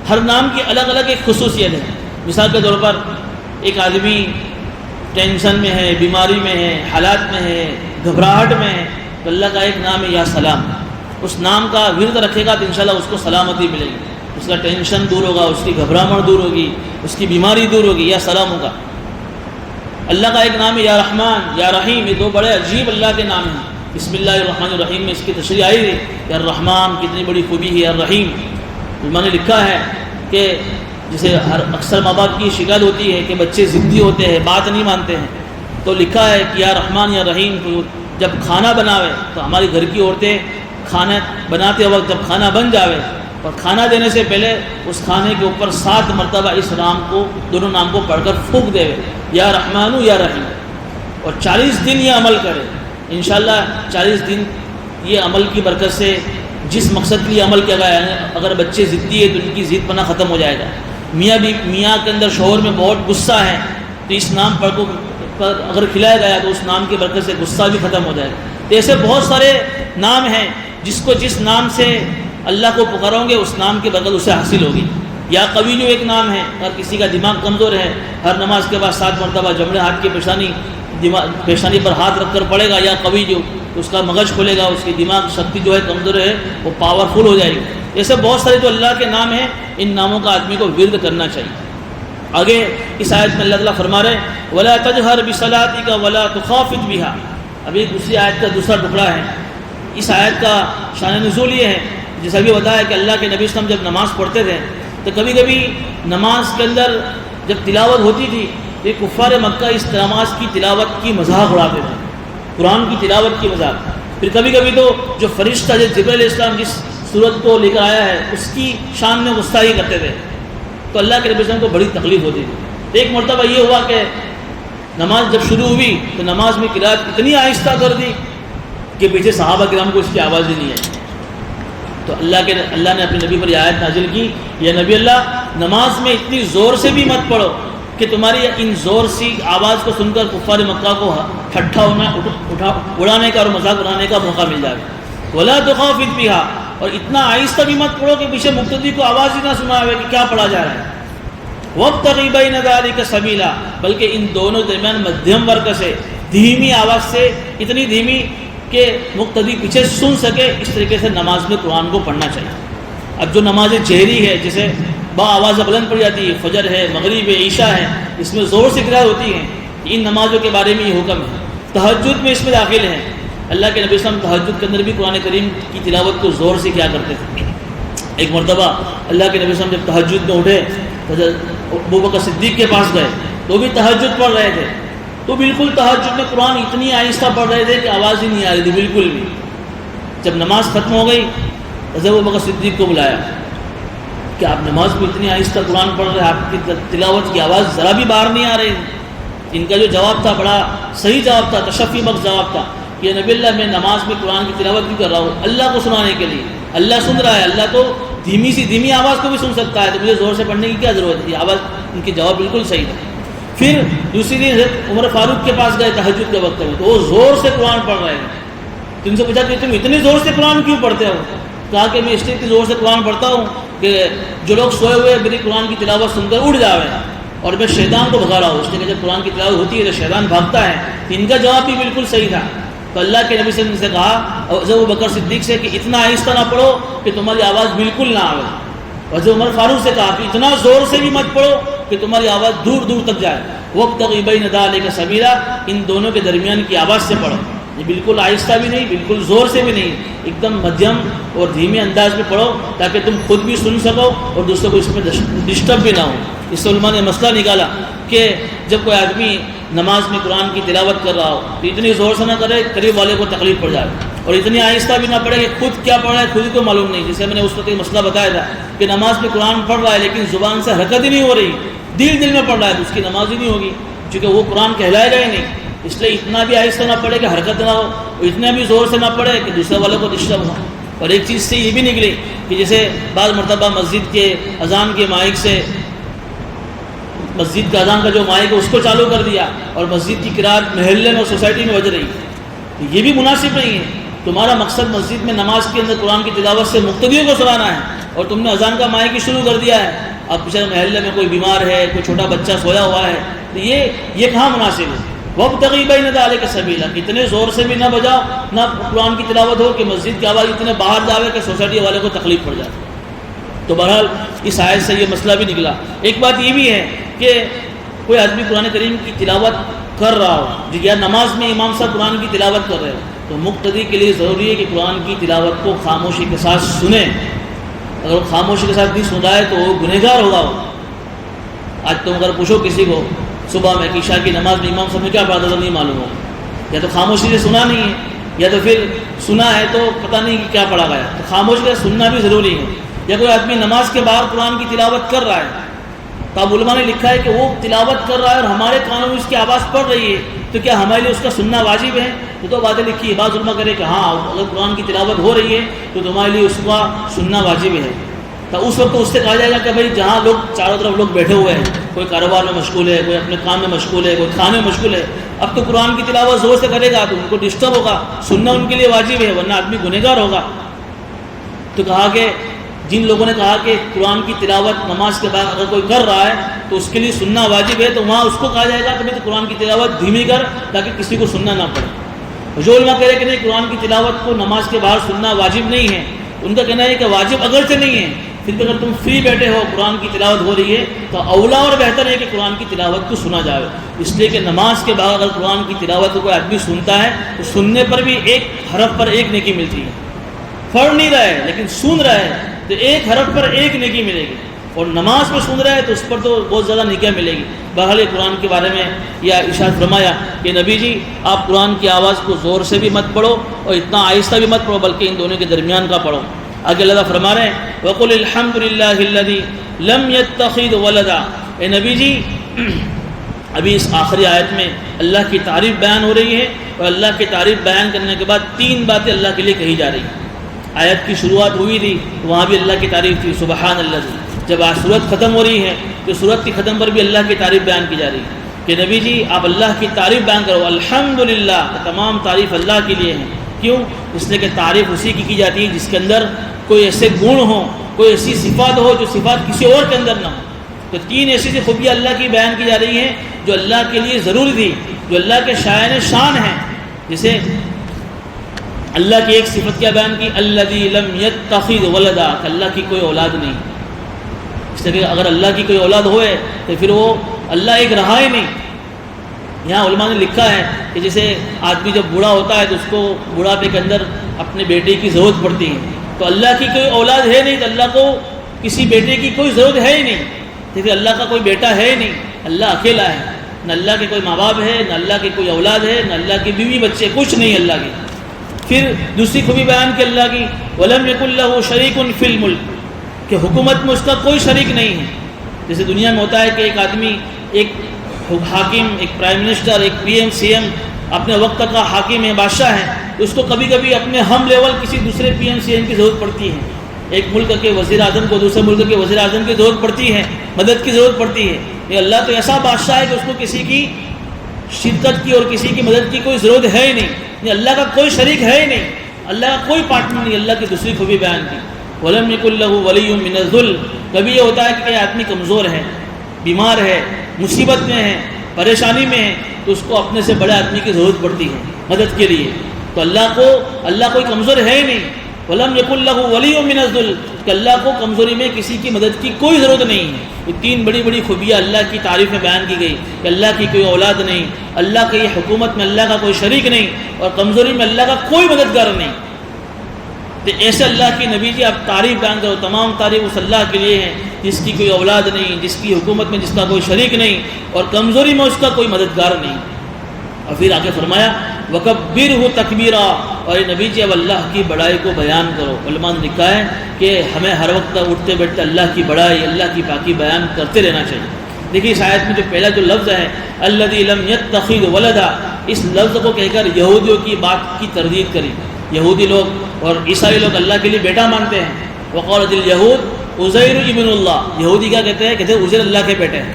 ہر نام کی الگ الگ ایک خصوصیت ہے۔ مثال کے طور پر ایک آدمی ٹینشن میں ہے، بیماری میں ہے، حالات میں ہے، گھبراہٹ میں ہے، تو اللہ کا ایک نام ہے یا سلام، اس نام کا ورد رکھے گا تو انشاءاللہ اس کو سلامتی ملے گی، اس کا ٹینشن دور ہوگا، اس کی گھبراہٹ دور ہوگی، اس کی بیماری دور ہوگی، یا سلام ہوگا۔ اللہ کا ایک نام ہے یا رحمان یا رحیم، یہ دو بڑے عجیب اللہ کے نام ہیں۔ بسم اللہ الرحمن الرحیم میں اس کی تشریح آئی ہے کہ الرحمن کتنی بڑی خوبی ہے، الرحیم علماء نے لکھا ہے کہ جسے اکثر ماں باپ کی شکایت ہوتی ہے کہ بچے ضدی ہوتے ہیں، بات نہیں مانتے ہیں، تو لکھا ہے کہ یا رحمان یا رحیم، تو جب کھانا بناوے تو ہماری گھر کی عورتیں کھانا بناتے وقت جب کھانا بن جاوے اور کھانا دینے سے پہلے اس کھانے کے اوپر 7 مرتبہ اس نام کو، دونوں نام کو پڑھ کر پھونک دے یا رحمان یا رحیم، اور 40 دن یہ عمل کرے۔ انشاءاللہ 40 دن یہ عمل کی برکت سے جس مقصد کے لیے عمل کیا گیا ہے، اگر بچے ضدی ہے تو ان کی ضد پنا ختم ہو جائے گا، میاں کے اندر شوہر میں بہت غصہ ہے تو اس نام پر اگر کھلایا گیا تو اس نام کی برکت سے غصہ بھی ختم ہو جائے گا۔ تو ایسے بہت سارے نام ہیں جس نام سے اللہ کو پکارو گے اس نام کی برکت اسے حاصل ہوگی۔ یا قوی جو ایک نام ہے، اگر کسی کا دماغ کمزور ہے، ہر نماز کے بعد 7 مرتبہ جمڑے ہاتھ کی پیشانی پر ہاتھ رکھ کر پڑے گا یا قوی جو، اس کا مغز کھلے گا، اس کی دماغ شکتی جو ہے کمزور ہے وہ پاورفل ہو جائے گی۔ ایسے بہت سارے جو اللہ کے نام ہیں، ان ناموں کا آدمی کو ورد کرنا چاہیے۔ آگے اس آیت میں اللہ تعالیٰ فرما رہے وَلَا تَجْهَرْ بِصَلَاتِكَ وَلَا تُخَافِتْ بِهَا۔ ابھی دوسری آیت کا دوسرا ٹکڑا ہے۔ اس آیت کا شان نزول یہ ہے، جیسا بھی بتایا کہ اللہ کے نبی صلی اللہ علیہ وسلم جب نماز پڑھتے تھے تو کبھی کبھی نماز کے اندر جب تلاوت ہوتی تھی تو کفار مکہ اس نماز کی تلاوت کی مذاق اڑاتے تھے، قرآن کی تلاوت کی مذاق۔ پھر کبھی کبھی تو جو فرشتہ جبرائیل علیہ السلام جس صورت کو لے کر آیا ہے اس کی شان میں گستاخی کرتے تھے، تو اللہ کے نبی صلی اللہ علیہ وسلم کو بڑی تکلیف ہوتی تھی۔ ایک مرتبہ یہ ہوا کہ نماز جب شروع ہوئی تو نماز میں قرات اتنی آہستہ کر دی کہ پیچھے صحابہ کرام کو اس کی آواز ہی نہیں آئی۔ تو اللہ نے اپنے نبی پر یہ آیت نازل کی، یا نبی اللہ نماز میں اتنی زور سے بھی مت پڑھو کہ تمہاری ان زور سی آواز کو سن کر کفار مکہ کو ٹھٹھا اڑانے کا اور مذاق اڑانے کا موقع مل جائے۔ وَلَا تُخَافِتْ بِهَا، اور اتنا آہستہ بھی مت پڑھو کہ پیچھے مقتدی کو آواز ہی نہ سنا ہوئے کہ کیا پڑھا جا رہا ہے۔ وَابْتَغِ بَيْنَ ذَلِكَ سَبِيلًا، بلکہ ان دونوں درمیان مدھیم ورگ سے، دھیمی آواز سے، اتنی دھیمی کہ مقتدی پیچھے سن سکے، اس طریقے سے نماز میں قرآن کو پڑھنا چاہیے۔ اب جو نماز جہری ہے، جسے با آواز بلند پڑ جاتی ہے، فجر ہے، مغرب ہے، عشاء ہے، اس میں زور سے قرات ہوتی ہیں، ان نمازوں کے بارے میں یہ حکم ہے۔ تہجد میں اس میں داخل ہے۔ اللہ کے نبی صلی اللہ علیہ وسلم تہجد کے اندر بھی قرآن کریم کی تلاوت کو زور سے کیا کرتے تھے۔ ایک مرتبہ اللہ کے نبی صلی اللہ علیہ وسلم جب تہجد میں اٹھے تو ابوبکر صدیق کے پاس گئے، تو بھی تہجد پڑھ رہے تھے، تو بالکل تہجد میں قرآن اتنی آہستہ پڑھ رہے تھے کہ آواز ہی نہیں آ رہی تھی بالکل بھی۔ جب نماز ختم ہو گئی حضرت ابوبکر صدیق کو بلایا کہ آپ نماز میں اتنی آہستہ قرآن پڑھ رہے ہیں، آپ کی تلاوت کی آواز ذرا بھی باہر نہیں آ رہی۔ ان کا جو جواب تھا بڑا صحیح جواب تھا، تشفی بخش جواب تھا کہ نبی اللہ میں نماز میں قرآن کی تلاوت بھی کر رہا ہوں اللہ کو سنانے کے لیے، اللہ سن رہا ہے، اللہ تو دھیمی آواز کو بھی سن سکتا ہے، تو مجھے زور سے پڑھنے کی کیا ضرورت تھی؟ آواز ان کی جواب بالکل صحیح تھا۔ پھر دوسری دن حضرت عمر فاروق کے پاس گئے تہجد کے وقت میں، تو وہ زور سے قرآن پڑھ رہے ہیں۔ تو ان سے پوچھا کہ تم اتنی زور سے قرآن کیوں پڑھتے ہو؟ کہا کہ میں اس لیے اتنی زور سے قرآن پڑھتا ہوں کہ جو لوگ سوئے ہوئے میری قرآن کی تلاوت سن کر اٹھ جاوے اور میں شیطان کو بھگا رہا ہوں۔ اس لیے کہ جب قرآن کی تلاوت ہوتی ہے تو شیطان بھاگتا ہے۔ ان کا جواب بھی بالکل صحیح تھا۔ تو اللہ کے نبی صلی اللہ علیہ وسلم سے کہا حضرت ابوبکر صدیق سے کہ اتنا آہستہ نہ پڑھو کہ تمہاری آواز بالکل نہ آئے. حضرت عمر فاروق سے کہا کہ اتنا زور سے بھی مت پڑھو کہ تمہاری آواز دور دور تک جائے. وابتغ بین ذلک سبیلا، ان دونوں کے درمیان کی آواز سے پڑھو. یہ بالکل آہستہ بھی نہیں، بالکل زور سے بھی نہیں، ایک دم مدھیم اور دھیمے انداز میں پڑھو تاکہ تم خود بھی سن سکو اور دوسروں کو اس میں ڈسٹرب بھی نہ ہو. اس سے علماء نے مسئلہ نکالا کہ جب کوئی آدمی نماز میں قرآن کی تلاوت کر رہا ہو تو اتنی زور سے نہ کرے قریب والے کو تکلیف پڑ جائے، اور اتنی آہستہ بھی نہ پڑھے کہ خود کیا پڑھ رہا ہے خود ہی کو معلوم نہیں. جیسے میں نے اس وقت ایک مسئلہ بتایا تھا کہ نماز میں قرآن پڑھ رہا ہے لیکن زبان سے حرکت ہی نہیں ہو رہی، دل میں پڑھ رہا ہے تو اس کی نماز ہی نہیں ہوگی، چونکہ وہ قرآن کہلائے گا ہی نہیں. اس لیے اتنا بھی آہستہ نہ پڑھے کہ حرکت نہ ہو، اتنا بھی زور سے نہ پڑھے کہ دوسرے والے کو ڈسٹرب ہو. اور ایک چیز سے یہ بھی نکلی کہ جیسے بعض مرتبہ مسجد کے اذان کے مائک سے مسجد کا اذان کا جو مائک ہے اس کو چالو کر دیا اور مسجد کی قرات محلے میں اور سوسائٹی میں بج رہی، یہ بھی مناسب نہیں ہے. تمہارا مقصد مسجد میں نماز کے اندر قرآن کی تلاوت سے مقتدیوں کو سنانا ہے اور تم نے اذان کا مائک ہی شروع کر دیا ہے. اب پیچھے محلے میں کوئی بیمار ہے، کوئی چھوٹا بچہ سویا ہوا ہے، تو یہ کہاں مناسب ہے. وابتغ بین ذلک سبیلا، اتنے زور سے بھی نہ بجاؤ، نہ قرآن کی تلاوت ہو کہ مسجد کی آواز اتنے باہر جاوے کہ سوسائٹی والے کو تکلیف پڑ جائے. تو بہرحال اس آیت سے یہ مسئلہ بھی نکلا. ایک بات یہ بھی ہے کہ کوئی آدمی قرآن کریم کی تلاوت کر رہا ہو یا نماز میں امام صاحب قرآن کی تلاوت کر رہے ہو تو مقتدی کے لیے ضروری ہے کہ قرآن کی تلاوت کو خاموشی کے ساتھ سنیں. اگر وہ خاموشی کے ساتھ نہیں سن رہا ہے تو وہ گنہگار ہوگا. آج تم اگر پوچھو کسی کو صبح میں کہ عشاء کی نماز میں امام صاحب نے کیا پڑھا تھا تو نہیں معلوم ہو، یا تو خاموشی سے سنا نہیں ہے یا تو پھر سنا ہے تو پتہ نہیں کہ کیا پڑھا گیا. تو خاموشی سے سننا بھی ضروری ہے. یا کوئی آدمی نماز کے باہر قرآن کی تلاوت کر رہا ہے تو اب علماء نے لکھا ہے کہ وہ تلاوت کر رہا ہے اور ہمارے کانوں میں اس کی آواز پڑ رہی ہے تو کیا ہمارے لیے اس کا سننا واجب ہے؟ تو باتیں لکھی ہے. بعض علماء کرے کہ ہاں اگر قرآن کی تلاوت ہو رہی ہے تو تمہارے لیے اس کا سننا واجب ہے. تو اس وقت اس سے کہا جائے گا کہ بھائی جہاں لوگ چاروں طرف لوگ بیٹھے ہوئے ہیں، کوئی کاروبار میں مشغول ہے، کوئی اپنے کام میں مشغول ہے، کوئی کھانے میں مشغول ہے، اب تو قرآن کی تلاوت زور سے کرے گا تو ان کو ڈسٹرب ہوگا، سننا ان کے لیے واجب ہے ورنہ آدمی گنہگار ہوگا. تو کہا کہ جن لوگوں نے کہا کہ قرآن کی تلاوت نماز کے بعد اگر کوئی کر رہا ہے تو اس کے لیے سننا واجب ہے تو وہاں اس کو کہا جائے گا کہ بھائی تو قرآن کی تلاوت دھیمی کر تاکہ کسی کو سننا نہ پڑے. جو علماء کہہ رہے کہ نہیں قرآن کی تلاوت کو نماز کے باہر سننا واجب نہیں ہے، ان کا کہنا ہے کہ واجب اگرچہ نہیں ہے پھر بھی اگر تم فری بیٹھے ہو قرآن کی تلاوت ہو رہی ہے تو اولا اور بہتر ہے کہ قرآن کی تلاوت کو سنا جائے. اس لیے کہ نماز کے بعد اگر قرآن کی تلاوت کو کوئی آدمی سنتا ہے تو سننے پر بھی ایک حرف پر ایک نیکی ملتی ہے. پڑھ نہیں رہا ہے لیکن سن رہا ہے تو ایک حرف پر ایک نیکی ملے گی، اور نماز میں سن رہا ہے تو اس پر تو بہت زیادہ نیکیاں ملے گی. بہرحال قرآن کے بارے میں یہ ارشاد فرمایا کہ نبی جی آپ قرآن کی آواز کو زور سے بھی مت پڑھو اور اتنا آہستہ بھی مت پڑھو بلکہ ان دونوں کے درمیان کا پڑھو. آگے اللہ فرما رہے ہیں وَقُلِ الْحَمْدُ لِلَّهِ الَّذِي لَمْ يَتَّخِذْ وَلَدًا. اے نبی جی ابھی اس آخری آیت میں اللہ کی تعریف بیان ہو رہی ہے اور اللہ کی تعریف بیان کرنے کے بعد تین باتیں اللہ کے لیے کہی جا رہی ہیں. آیت کی شروعات ہوئی تھی وہاں بھی اللہ کی تعریف تھی سبحان اللہ. جب آج صورت ختم ہو رہی ہے تو صورت کی ختم پر بھی اللہ کی تعریف بیان کی جا رہی ہے کہ نبی جی آپ اللہ کی تعریف بیان کرو. الحمدللہ تمام تعریف اللہ کے لیے ہیں. کیوں؟ اس لیے کہ تعریف اسی کی جاتی ہے جس کے اندر کوئی ایسے گن ہوں، کوئی ایسی صفات ہو جو صفات کسی اور کے اندر نہ ہو. تو تین ایسی خوبیاں اللہ کی بیان کی جا رہی ہیں جو اللہ کے لیے ضروری تھی، جو اللہ کے شائن شان ہیں. جیسے اللہ کی ایک صفت کیا بیان کی الذی لم یتخذ ولدا، کہ اللہ کی کوئی اولاد نہیں. اس لیے کہ اگر اللہ کی کوئی اولاد ہوئے تو پھر وہ اللہ ایک رہا ہی نہیں. یہاں علماء نے لکھا ہے کہ جیسے آدمی جب بوڑھا ہوتا ہے تو اس کو بوڑھاپے کے اندر اپنے بیٹے کی ضرورت پڑتی ہے، تو اللہ کی کوئی اولاد ہے نہیں تو اللہ کو کسی بیٹے کی کوئی ضرورت ہے ہی نہیں. کیونکہ اللہ کا کوئی بیٹا ہے ہی نہیں، اللہ اکیلا ہے. نہ اللہ کے کوئی ماں باپ ہے، نہ اللہ کی کوئی اولاد ہے، نہ اللہ کی بیوی بچے، کچھ نہیں اللہ کی. پھر دوسری خوبی بیان کی اللہ کی وَلَمْ يَكُنْ لَهُ شَرِيكٌ فِي الْمُلْكِ، کہ حکومت میں اس کا کوئی شریک نہیں ہے. جیسے دنیا میں ہوتا ہے کہ ایک آدمی، ایک حاکم، ایک پرائم منسٹر، ایک پی ایم سی ایم اپنے وقت کا حاکم ہے، بادشاہ ہے، تو اس کو کبھی کبھی اپنے ہم لیول کسی دوسرے پی ایم سی ایم کی ضرورت پڑتی ہے. ایک ملک کے وزیر اعظم کو دوسرے ملک کے وزیر اعظم کی ضرورت پڑتی ہے، مدد کی ضرورت پڑتی ہے. یہ اللہ تو ایسا بادشاہ ہے کہ اس کو کسی کی شرکت کی اور کسی کی مدد کی کوئی ضرورت ہے ہی نہیں. یہ اللہ کا کوئی شریک ہے ہی نہیں، اللہ کا کوئی پارٹنر نہیں. اللہ کی دوسری خوبی بیان کی وَلَمْ يَكُنْ لَهُ وَلِيٌّ مِّنَ الذُّلِّ. کبھی یہ ہوتا ہے کہ آدمی کمزور ہے، بیمار ہے، مصیبت میں ہے، پریشانی میں ہے، تو اس کو اپنے سے بڑے آدمی کی ضرورت پڑتی ہے مدد کے لیے. تو اللہ کوئی کمزور ہے ہی نہیں. وَلَمْ يَكُنْ لَهُ وَلِيٌّ مِّنَ الذُّلِّ کہ اللہ کو کمزوری میں کسی کی مدد کی کوئی ضرورت نہیں ہے. یہ تین بڑی بڑی خوبیاں اللہ کی تعریف میں بیان کی گئی کہ اللہ کی کوئی اولاد نہیں, اللہ کی حکومت میں اللہ کا کوئی شریک نہیں, اور کمزوری میں اللہ کا کوئی مددگار نہیں. تو ایسے اللہ کی نبی جی آپ تعریف بیان کرو, تمام تعریف اس اللہ کے لیے ہیں جس کی کوئی اولاد نہیں, جس کی حکومت میں جس کا کوئی شریک نہیں, اور کمزوری میں اس کا کوئی مددگار نہیں. اور پھر آگے فرمایا وَكَبِّرْهُ تَكْبِيرًا, اور نبی جی اب اللہ کی بڑائی کو بیان کرو. علماء نے لکھا ہے کہ ہمیں ہر وقت اٹھتے بیٹھتے اللہ کی بڑائی, اللہ کی پاکی بیان کرتے رہنا چاہیے. دیکھیے اس آیت میں جو پہلا جو لفظ ہے الذی لم یتخذ ولدا, اس لفظ کو کہہ کر یہودیوں کی بات کی تردید کری. یہودی لوگ اور عیسائی لوگ اللہ کے لیے بیٹا مانتے ہیں. وقالت الیہود عزیر ابن اللہ, یہودی کیا کہتے ہیں عزیر اللہ کے بیٹے ہیں.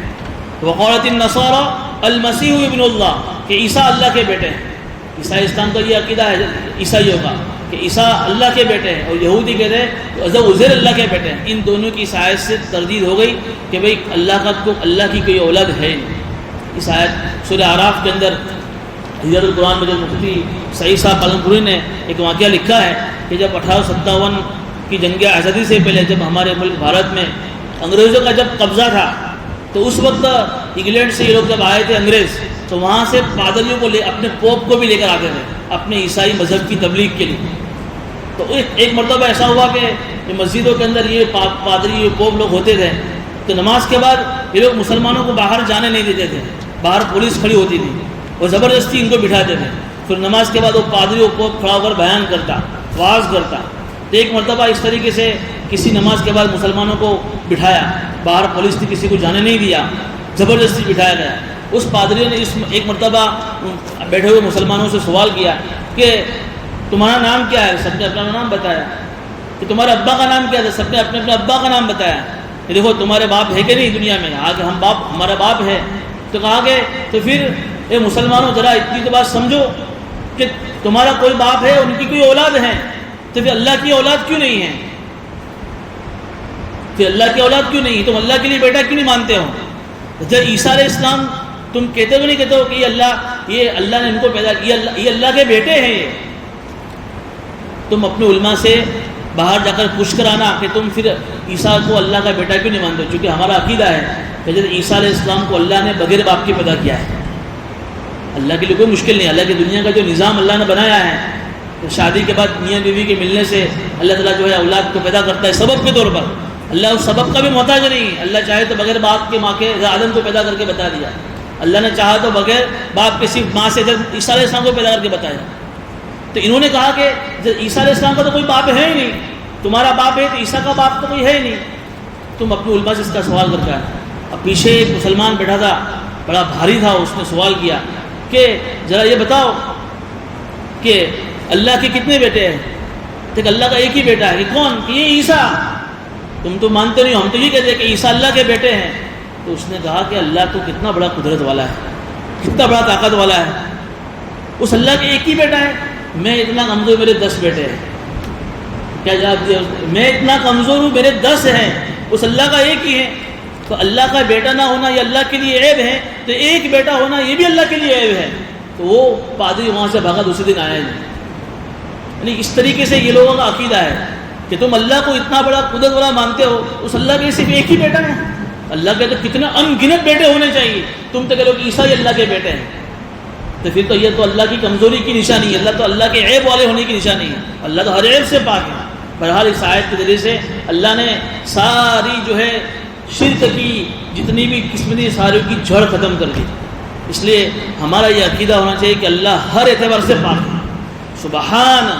وقالت النصارى المسیح ابن اللہ, کہ عیسیٰ اللہ کے بیٹے ہیں. عیسائی اسلام کا یہ عقیدہ ہے عیسائیوں کا کہ عیسیٰ اللہ کے بیٹے ہیں, اور یہودی کہتے ہیں عزیر اللہ کے بیٹے ہیں. ان دونوں کی اس آیت سے تردید ہو گئی کہ بھئی اللہ کی کوئی اولاد ہے نہیں. اس آیت سورہ اعراف کے اندر حضرت القرآن میں جو مفتی سعید صاحب پالنپوری نے ایک واقعہ لکھا ہے کہ جب 1857 کی جنگ آزادی سے پہلے جب ہمارے ملک بھارت میں انگریزوں کا جب قبضہ تھا, تو اس وقت انگلینڈ سے یہ لوگ جب آئے تھے انگریز, تو وہاں سے پادریوں کو اپنے پوپ کو بھی لے کر آتے تھے اپنے عیسائی مذہب کی تبلیغ کے لیے. تو ایک مرتبہ ایسا ہوا کہ مسجدوں کے اندر یہ پادری پوپ لوگ ہوتے تھے, تو نماز کے بعد یہ لوگ مسلمانوں کو باہر جانے نہیں دیتے تھے. باہر پولیس کھڑی ہوتی تھی اور زبردستی ان کو بٹھاتے تھے. پھر نماز کے بعد وہ پادری و پوپ کھڑا ہو کر بیان کرتا, واعظ کرتا. تو ایک مرتبہ اس طریقے سے کسی نماز کے بعد مسلمانوں کو بٹھایا, باہر پولیس نے کسی کو جانے نہیں دیا, زبردستی بٹھایا گیا. اس پادری نے ایک مرتبہ بیٹھے ہوئے مسلمانوں سے سوال کیا کہ تمہارا نام کیا ہے؟ سب نے اپنا نام بتایا. کہ تمہارے ابا کا نام کیا تھا؟ سب نے اپنے اپنے ابا کا نام بتایا. کہ دیکھو تمہارے باپ ہے کہ نہیں دنیا میں؟ آگے ہمارا باپ ہے. تو کہا کہ تو پھر اے مسلمانوں ذرا اتنی تو بات سمجھو کہ تمہارا کوئی باپ ہے, ان کی کوئی اولاد ہے, تو پھر اللہ کی اولاد کیوں نہیں ہے؟ پھر اللہ کی اولاد کیوں نہیں؟ تم اللہ کے لیے بیٹا کیوں نہیں مانتے ہو؟ جب عیسیٰ علیہ السلام تم کہتے ہو نہیں کہتے ہو کہ یہ اللہ نے ان کو پیدا کیا, یہ اللہ کے بیٹے ہیں. یہ تم اپنے علماء سے باہر جا کر پوچھ کر آنا کہ تم پھر عیسیٰ کو اللہ کا بیٹا کیوں نہیں مانتے. چونکہ ہمارا عقیدہ ہے کہ حضرت عیسیٰ علیہ السلام کو اللہ نے بغیر باپ کے پیدا کیا ہے. اللہ کے لیے کوئی مشکل نہیں. اللہ کی دنیا کا جو نظام اللہ نے بنایا ہے, شادی کے بعد میاں بیوی کے ملنے سے اللہ تعالیٰ جو ہے اولاد کو پیدا کرتا ہے سبب کے طور پر. اللہ اس سبب کا بھی محتاج نہیں. اللہ چاہے تو بغیر باپ کے ماں کے آدم کو پیدا کر کے بتا دیا. اللہ نے چاہا تو بغیر باپ کے صرف ماں سے عیسیٰ علیہ السلام کو پیدا کر کے بتایا. تو انہوں نے کہا کہ عیسیٰ علیہ السلام کا تو کوئی باپ ہے ہی نہیں, تمہارا باپ ہے تو عیسیٰ کا باپ تو کوئی ہے ہی نہیں. تم اپنے علماء سے اس کا سوال کر کے آئے. اب پیچھے ایک مسلمان بیٹھا تھا, بڑا بھاری تھا, اس نے سوال کیا کہ ذرا یہ بتاؤ کہ اللہ کے کتنے بیٹے ہیں؟ کہ اللہ کا ایک ہی بیٹا ہے. کہ کون؟ کہ یہ عیسیٰ. تم تو مانتے نہیں, ہم تو یہ کہتے ہیں کہ عیسیٰ اللہ کے بیٹے ہیں. تو اس نے کہا کہ اللہ تو کتنا بڑا قدرت والا ہے, کتنا بڑا طاقت والا ہے. اس اللہ کے ایک ہی بیٹا ہے. میں اتنا کمزور, میرے 10 بیٹے ہیں. کیا جواب دیا؟ میں اتنا کمزور ہوں, میرے 10 ہیں, اس اللہ کا ایک ہی ہے. تو اللہ کا بیٹا نہ ہونا یہ اللہ کے لیے عیب ہے, تو ایک بیٹا ہونا یہ بھی اللہ کے لیے عیب ہے. تو وہ پادری وہاں سے بھاگا, دوسرے دن آیا نہیں. یعنی اس طریقے سے یہ لوگوں کا عقیدہ ہے کہ تم اللہ کو اتنا بڑا قدرت والا مانتے ہو, اس اللہ کے صرف ایک ہی بیٹا ہے. اللہ کے تو کتنے ان گنت بیٹے ہونے چاہیے, تم تو کہہ لو کہ عیسیٰ اللہ کے بیٹے ہیں. تو پھر تو یہ تو اللہ کی کمزوری کی نشانی ہے, اللہ تو اللہ کے عیب والے ہونے کی نشانی ہے. اللہ تو ہر عیب سے پاک ہے. بہرحال اس آیت کے ذریعے سے اللہ نے ساری جو ہے شرک کی جتنی بھی قسم تھی ساری کی جڑ ختم کر دی. اس لیے ہمارا یہ عقیدہ ہونا چاہیے کہ اللہ ہر اعتبار سے پاک ہے. سبحان,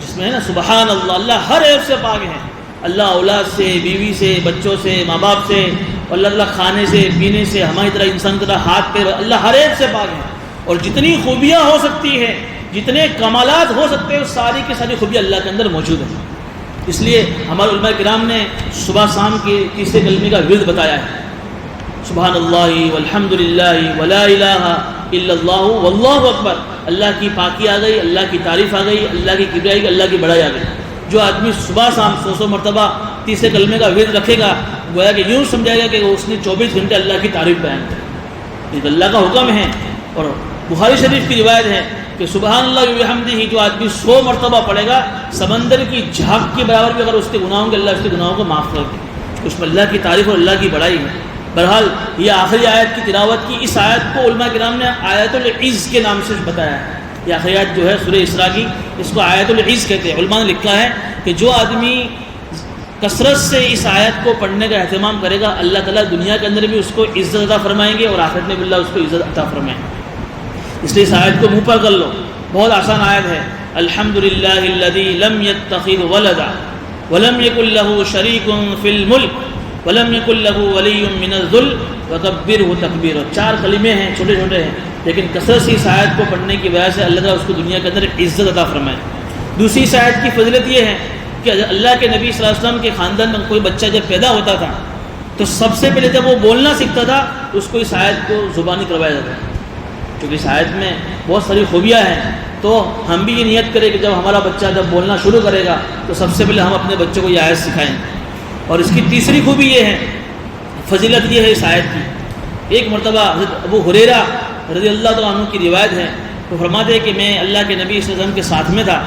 جس میں ہے نا سبحان اللہ, اللہ ہر عیب سے پاک ہے. اللہ اولاد سے, بیوی سے, بچوں سے, ماں باپ سے, اللہ تعالیٰ کھانے سے, پینے سے, ہماری طرح انسان کی طرح ہاتھ پیر, اللہ ہر عیب سے پاک ہے. اور جتنی خوبیاں ہو سکتی ہیں, جتنے کمالات ہو سکتے ہیں, ساری کی ساری خوبیاں اللہ کے اندر موجود ہیں. اس لیے ہمارے علماء کرام نے صبح شام کے تیسرے کلمے کا ورد بتایا ہے. سبحان اللہ والحمد للہ ولا الہ الا اللہ واللہ اکبر. اللہ کی پاکی آ گئی, اللہ کی تعریف آ گئی, اللہ کی کبریائی, اللہ کی بڑائی آ گئی. جو آدمی صبح شام 100 مرتبہ تیسرے کلمے کا ورد رکھے گا, گویا کہ یوں سمجھائے گا کہ اس نے 24 گھنٹے اللہ کی تعریف بیان کی. یہ اللہ کا حکم ہے. اور بخاری شریف کی روایت ہے کہ سبحان اللہ وبحمدہ جو آدمی 100 مرتبہ پڑھے گا سمندر کی جھاگ کے برابر بھی اگر اس کے گناہوں کے اللہ اس کے گناہوں کو معاف کر دے۔ اس میں اللہ کی تعریف اور اللہ کی بڑائی ہے۔ بہرحال یہ آخری آیت کی تلاوت کی، اس آیت کو علماء کرام نے آیت العز کے نام سے بتایا ہے۔ یہ آخری آیت جو ہے سورہ اسراء کی، اس کو آیت العز کہتے ہیں۔ علماء نے لکھا ہے کہ جو آدمی کثرت سے اس آیت کو پڑھنے کا اہتمام کرے گا اللہ تعالیٰ دنیا کے اندر بھی اس کو عزت عطا فرمائیں گے اور آخرت میں بھی اللہ اس کو عزت عطا فرمائیں گے۔ اس لیے اس آیت کو منہ پر کر لو، بہت آسان آیت ہے۔ الحمدللہ الذی لم یتخذ ولدا ولم یکن لہ شریک فی الملک ولم یکن لہ ولی من الذل وکبرہ تکبیرا۔ 4 کلمے ہیں، چھوٹے چھوٹے ہیں، لیکن کثرت سے اس آیت کو پڑھنے کی وجہ سے اللہ تعالیٰ اس کو دنیا کے اندر عزت عطا فرمائے۔ دوسری اس آیت کی فضیلت یہ ہے کہ اللہ کے نبی صلی اللہ علیہ وسلم کے خاندان میں کوئی بچہ جب پیدا ہوتا تھا تو سب سے پہلے جب وہ بولنا سیکھتا تھا اس کو اس آیت کو زبانی کروایا جاتا ہے، کیونکہ اس آیت میں بہت ساری خوبیاں ہیں۔ تو ہم بھی یہ نیت کریں کہ جب ہمارا بچہ جب بولنا شروع کرے گا تو سب سے پہلے ہم اپنے بچوں کو یہ آیت سکھائیں۔ اور اس کی تیسری خوبی یہ ہے، فضیلت یہ ہے اس آیت کی۔ ایک مرتبہ حضرت ابو ہریرہ رضی اللہ تعالیٰ عنہ کی روایت ہے، وہ فرماتے ہیں کہ میں اللہ کے نبی صلی اللہ علیہ وسلم کے ساتھ میں تھا،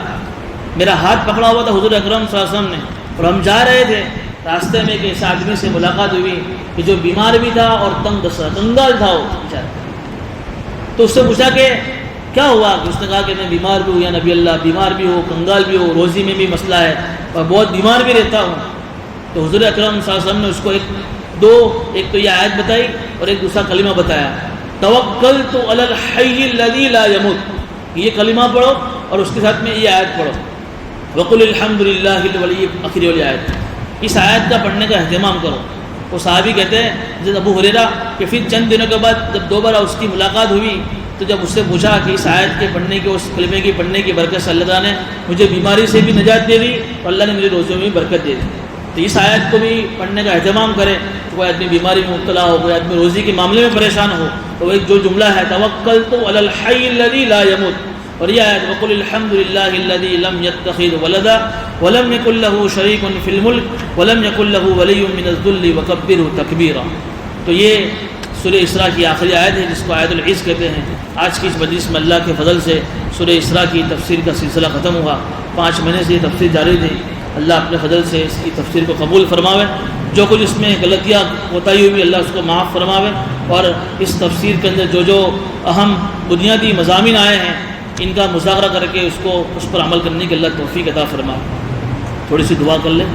میرا ہاتھ پکڑا ہوا تھا حضور اکرم صلی اللہ علیہ وسلم نے، اور ہم جا رہے تھے، راستے میں ایک ایسے آدمی سے ملاقات ہوئی کہ جو بیمار بھی تھا اور کنگال تھا وہ بیچارہ۔ تو اس سے پوچھا کہ کیا ہوا؟ کہ اس نے کہا کہ میں بیمار بھی ہوں یا نبی اللہ، بیمار بھی ہو، کنگال بھی ہو، روزی میں بھی مسئلہ ہے اور بہت بیمار بھی رہتا ہوں۔ تو حضور اکرم صلی اللہ علیہ وسلم نے اس کو ایک تو یہ آیت بتائی اور ایک دوسرا کلمہ بتایا، توکلت علی الحی الذی لا یموت۔ یہ کلمہ پڑھو اور اس کے ساتھ میں یہ آیت پڑھو، وقل الحمد للہ الولی، آخری والی آیت۔ اس آیت کا پڑھنے کا اہتمام کرو۔ وہ صحابی کہتے ہیں حضرت ابو ہریرہ کہ پھر چند دنوں کے بعد جب دوبارہ اس کی ملاقات ہوئی تو جب اس سے پوچھا کہ اس آیت کے پڑھنے کی، اس کلمے کی پڑھنے کی برکت سے اللہ تعالیٰ نے مجھے بیماری سے بھی نجات دے دی اور اللہ نے مجھے روزیوں میں بھی برکت دے دی۔ تو اس آیت کو بھی پڑھنے کا اہتمام کرے۔ کوئی آدمی بیماری میں مبتلا ہو، کوئی آدمی روزی کے معاملے میں پریشان ہو تو وہ ایک جو جملہ ہے توکلت علی الحی الذی لا یموت، اور یہ آیت وقل الحمد للہ الذی لم یتخذ ولدا ولم یکن لہ شریک فی الملک ولم یکن لہ ولی من الذل وکبرہ تکبیرا۔ تو یہ سورہ اسراء کی آخری آیت ہے جس کو آیت العز کہتے ہیں۔ آج کی اس مجلس میں اللہ کے فضل سے سورہ اسراء کی تفسیر کا سلسلہ ختم ہوا۔ 5 مہینے سے یہ تفسیر جاری تھی۔ اللہ اپنے فضل سے اس کی تفسیر کو قبول فرماوے، جو کچھ اس میں غلطیاں کوتاہی ہوئی اللہ اس کو معاف فرماوے، اور اس تفسیر کے اندر جو اہم بنیادی مضامین آئے ہیں ان کا مذاکرہ کر کے اس پر عمل کرنے کی اللہ توفیق عطا فرمائے۔ تھوڑی سی دعا کر لیں،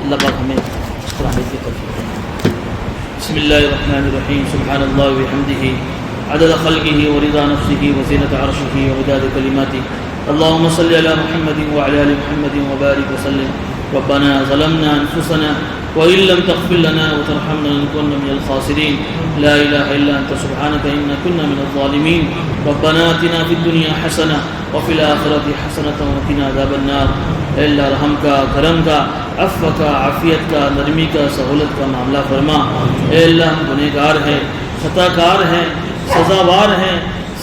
اللہ پاک ہمیں اس پر عمل کی توفیق دے۔ بسم اللہ الرحمن الرحیم، سبحان اللہ وبحمدہ عدد خلقہ ورضا نفسہ وزینۃ عرشہ ومداد کلماتہ۔ اللهم صل على محمد وعلى آل محمد وبارك وسلم۔ ربنا ظلمنا أنفسنا وإن لم تغفر لنا وترحمنا لنكن من الخاسرين، لا إله إلا أنت سبحانك إنا كنا من الظالمين۔ ربنا آتنا في الدنيا حسنة وفي الآخرة حسنة وقنا عذاب النار۔ اے اللہ رحم کا، کرم کا، عفو کا، عافیت کا، نرمی کا، سہولت کا معاملہ فرما۔ اے اللہ ہم گنہگار ہیں، خطا کار ہیں، سزاوار ہیں،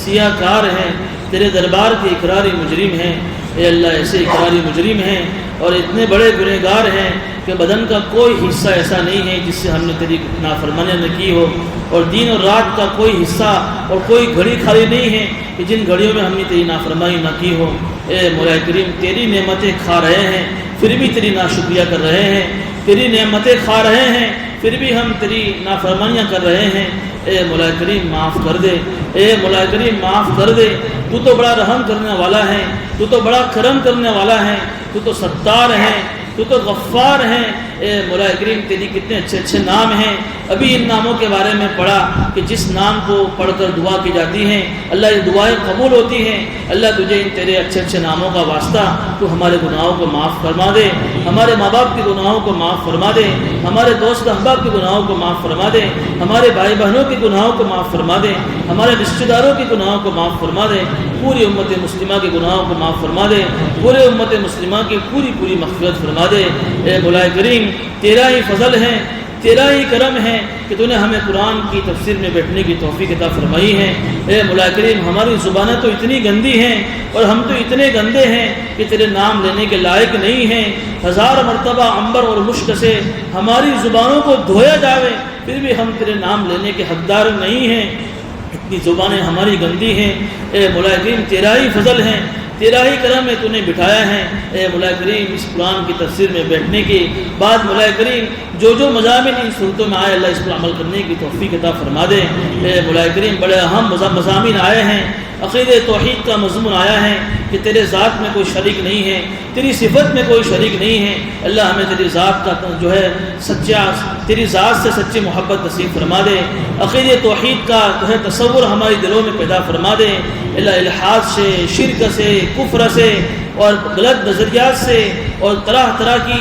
سیاہ کار ہیں، تیرے دربار کے اقراری مجرم ہیں۔ اے اللہ ایسے اقراری مجرم ہیں اور اتنے بڑے گنہگار ہیں کہ بدن کا کوئی حصہ ایسا نہیں ہے جس سے ہم نے تیری نافرمانی نہ کی ہو، اور دن اور رات کا کوئی حصہ اور کوئی گھڑی خالی نہیں ہے کہ جن گھڑیوں میں ہم نے تیری نافرمانی نہ کی ہو۔ اے مولا کریم، تیری نعمتیں کھا رہے ہیں پھر بھی تیری ناشکریہ کر رہے ہیں، تیری نعمتیں کھا رہے ہیں پھر بھی ہم تیری نافرمانیاں کر رہے ہیں۔ اے مولا کریم معاف کر دے، اے مولا کریم معاف کر دے۔ تو تو بڑا رحم کرنے والا ہے، تو تو بڑا کرم کرنے والا ہے، تو تو ستار ہے، تو تو غفار ہے۔ اے مولا کریم تیری کتنے اچھے اچھے نام ہیں۔ ابھی ان ناموں کے بارے میں پڑھا کہ جس نام کو پڑھ کر دعا کی جاتی ہیں اللہ یہ دعائیں قبول ہوتی ہیں۔ اللہ تجھے ان تیرے اچھے اچھے ناموں کا واسطہ تو ہمارے گناہوں کو معاف فرما دے، ہمارے ماں باپ کے گناہوں کو معاف فرما دے، ہمارے دوست احباب کے گناہوں کو معاف فرما دے، ہمارے بھائی بہنوں کے گناہوں کو معاف فرما دے، ہمارے رشتہ داروں کے گناہوں کو معاف فرما دے، پوری امت مسلمہ کے گناہوں کو معاف فرما دے، پورے امت مسلمہ کی پوری مغفرت فرما دے۔ اے مولا کریم تیرا ہی فضل ہے، تیرا ہی کرم ہے کہ تو نے ہمیں قرآن کی تفسیر میں بیٹھنے کی توفیق عطا فرمائی ہے۔ اے مولا کریم ہماری زبانیں تو اتنی گندی ہیں اور ہم تو اتنے گندے ہیں کہ تیرے نام لینے کے لائق نہیں ہیں۔ 1000 مرتبہ عنبر اور مشک سے ہماری زبانوں کو دھویا جاوے پھر بھی ہم تیرے نام لینے کے حقدار نہیں ہیں۔ اتنی زبانیں ہماری گندی ہیں، اے مولا کریم تیرا ہی فضل ہے، تیرا ہی کرم ہے، تو نے بٹھایا ہے۔ اے مولا کریم اس قرآن کی تفسیر میں بیٹھنے کے بعد مولا کریم جو مضامین ان صورتوں میں آئے، اللہ اس پر عمل کرنے کی توفیق عطا فرما دے۔ اے مولا کریم بڑے اہم مضامین آئے ہیں، عقیدہ توحید کا مضمون آیا ہے کہ تیرے ذات میں کوئی شریک نہیں ہے، تیری صفت میں کوئی شریک نہیں ہے۔ اللہ ہمیں تیری ذات کا جو ہے سچا، تیری ذات سے سچی محبت نصیب فرما دے، عقیدہ توحید کا جو ہے تصور ہمارے دلوں میں پیدا فرما دے۔ اللہ الحاد سے، شرک سے، کفر سے اور غلط نظریات سے اور طرح طرح کی